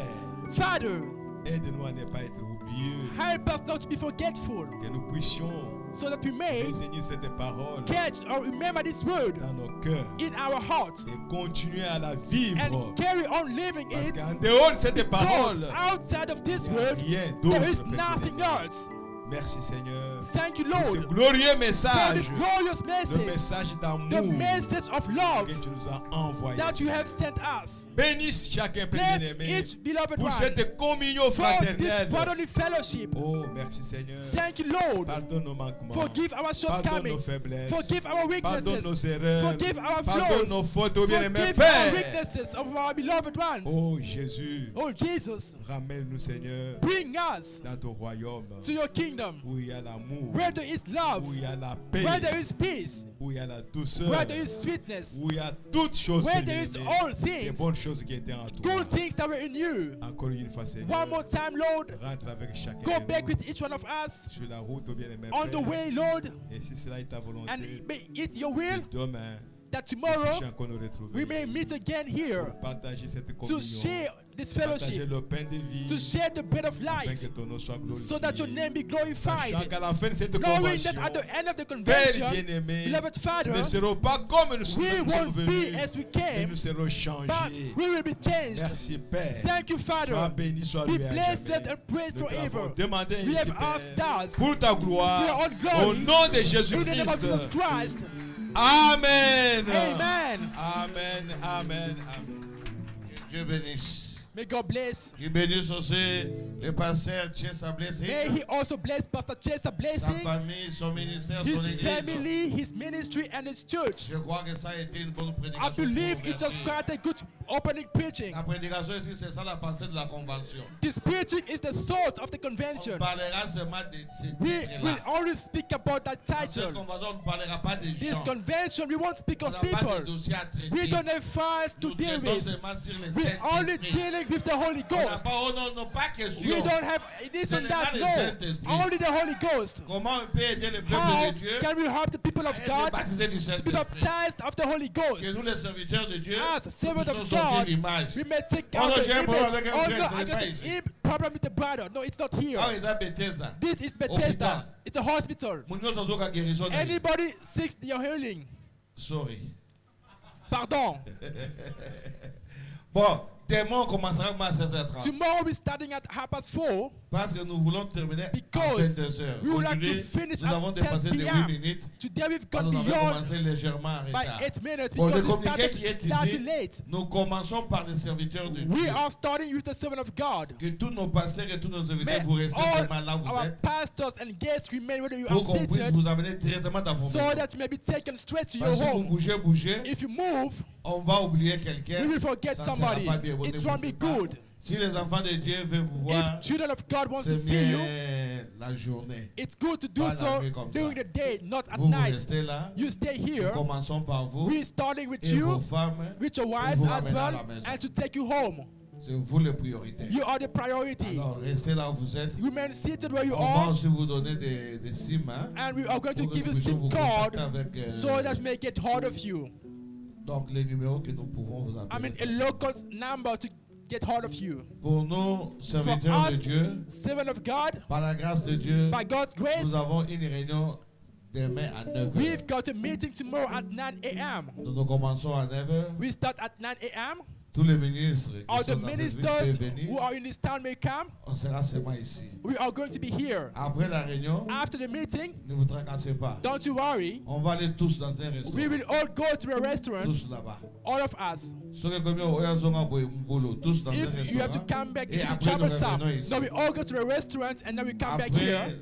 Father, aide-nous à ne pas être oublieux, help us not to be forgetful que nous puissions so that we may retenir cette parole catch or remember this word dans nos cœurs in our hearts et continuer à la vivre. and carry on living Parce it. qu'en dehors de cette Because parole, outside of this il n'y a word, rien there is d'autre. Père nothing bien-aimé. else. Merci Seigneur Thank you, pour ce Lord, glorieux for message, this glorious le message, message the d'amour message of love que tu nous as envoyé. that you have sent us. Bénis chacun, Père Bless bien-aimé, each beloved pour one cette communion for this fraternelle. brotherly fellowship. Oh, merci Seigneur. Thank you, Lord. Pardonne nos manquements. Forgive our Pardonne nos shortcomings. faiblesses. Forgive our Pardonne weaknesses. nos erreurs. Forgive our Pardonne flaws. nos fautes, oh bien-aimé Forgive our Père. weaknesses of our beloved ones. Oh Jésus, Oh, Jesus, ramène-nous Seigneur bring us dans ton royaume to your kingdom où il y a l'amour, where there is love, où il y a la paix, where there is peace, où il y a la douceur, where there is sweetness, où il y a toutes choses where bien there is aimées, all les things, bonnes choses qui étaient en toi. good things that were in you. Encore une fois Seigneur, One more time, Lord, rentre avec chacun go de back nous with each one of us sur la route, oh bien-aimé on the Père. way, Lord, Et si cela est ta volonté, and may it your will demain, that nous tomorrow puissions encore nous retrouver we may ici, meet again here partager cette to communion, share this partager fellowship, le pain de vie, to share the bread of afin que life, ton nom soit glorifié. so that your name be Sachant glorified, qu'à la fin de cette knowing convention, that at the end of the Père convention, bien-aimé, beloved Father, nous ne serons pas comme nous sommes we venus, won't be as we mais came, nous serons but changés. we will be changed. Merci Père. Thank you, Sois Father. béni, sois Be loué à blessed jamais. and praised Nous t'avons forever. demandé We ainsi, have asked Père, us pour ta for gloire, your own au glory, nom de in the name of Jesus Jésus-Christ. Christ. Amen. Amen. Amen. Amen. Amen. Que Dieu bénisse. May God bless. Il bénisse aussi le pasteur Chesa Blessing, May He also bless Pastor Chester sa Blessing, famille, son ministère, son his église. family, his ministry, and his church. Je crois que ça a été une bonne prédication. I believe pour it was ouvrir. quite a good opening preaching. La prédication ici, c'est ça la pensée de la convention. This preaching is the thought of the On convention. parlera seulement de ce We will titre-là. only speak about that Dans cette title. convention, on ne parlera pas des This gens. convention, we won't speak On of n'a pas de people. dossier à traiter. We don't have files to Nous deal traitons with. seulement sur le We're only Saint-Esprit. dealing with the Holy On n'a Ghost. pas, oh non, pas We question. don't have this Ce and n'est that. pas le No, Saint-Esprit. only the Holy Ghost. Comment on peut aider le peuple How de Dieu can we help the people à of être God baptisés du to be Saint-Esprit? baptized of the Holy Que Ghost? nous, les serviteurs de Dieu, As a servant nous of puissions sortir God, l'image. we may take Oh out non, the j'ai un image. problème avec un Oh frère, no, ce I n'est got pas the ici. problem with the brother. No, it's not here. Ah, ils ont Bethesda. This is Hôpital. Bethesda. It's a hospital. Nous nous sommes à guérison. Anybody seeks your healing? Sorry. Pardon. Bon, Demain, on commencera à 16h30. Tomorrow we're starting at 4:30 Parce que nous voulons terminer à because 22h. we would like Aujourd'hui, to finish nous avons at 10 dépassé de 8 p.m. minutes. Today we've Parce gone qu'on avait beyond commencé légèrement en by retard. 8 minutes Pour le because we communiqué qui est started ici, late. nous commençons par les serviteurs de We Dieu. are starting with the servant of God. Que tous nos pasteurs et tous nos invités, May vous restez all vraiment là où vous our êtes. pastors and guests remain where you are Pour qu'on puisse seated vous amener directement dans vos so maisons. that you may be taken straight to your Parce que si vous home. bougez, If you move, on va oublier quelqu'un. we will forget Ça ne sera somebody. pas bien. Vous It ne won't be bougez pas. good. Si les enfants de Dieu veulent vous voir, If children of God want to c'est see you, bien la journée. it's good to do Pas la so nuit comme during ça. the day, not at Vous night. restez là. You stay Nous here. commençons par vous We're starting with et vos you, femmes. with your et wives vous as ramener à well, la maison. and to take you home. C'est vous les priorités. You are the priority. Alors, restez là où vous êtes. Remain seated where you On va are, aussi vous donner des SIM. Hein, and we are going to pour que give you nous puissions SIM vous card contacter avec, so that we may get hold of you. donc, les numéros que nous pouvons vous I appeler. mean, a local number to get hold of you. Pour nous, For serviteurs de us, Dieu, servant of God, par la grâce de Dieu, by God's grace, nous avons une réunion demain à 9h. we've got a meeting tomorrow at 9 a.m. Nous commençons à 9h. We start at 9 a.m. Tous les ministres qui All sont the dans cette ville ministers peuvent venir. who are in this town may come. On sera seulement ici. We are going to be here. Après la réunion, After the meeting, ne vous tracassez pas. don't you worry. On va aller tous dans un restaurant. We will all go to a restaurant, Tous là-bas. all of us. Ceux qui commis au Yazonga Boulot, tous dans un If you have to restaurant. come back, Et it should après, nous travel some. revenons ici. No, we all go to a restaurant and then we come back here. Après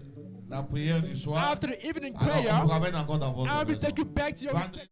la prière du soir, After the evening alors on prayer, vous ramène encore dans votre I will maison. take you back to your Vendredi,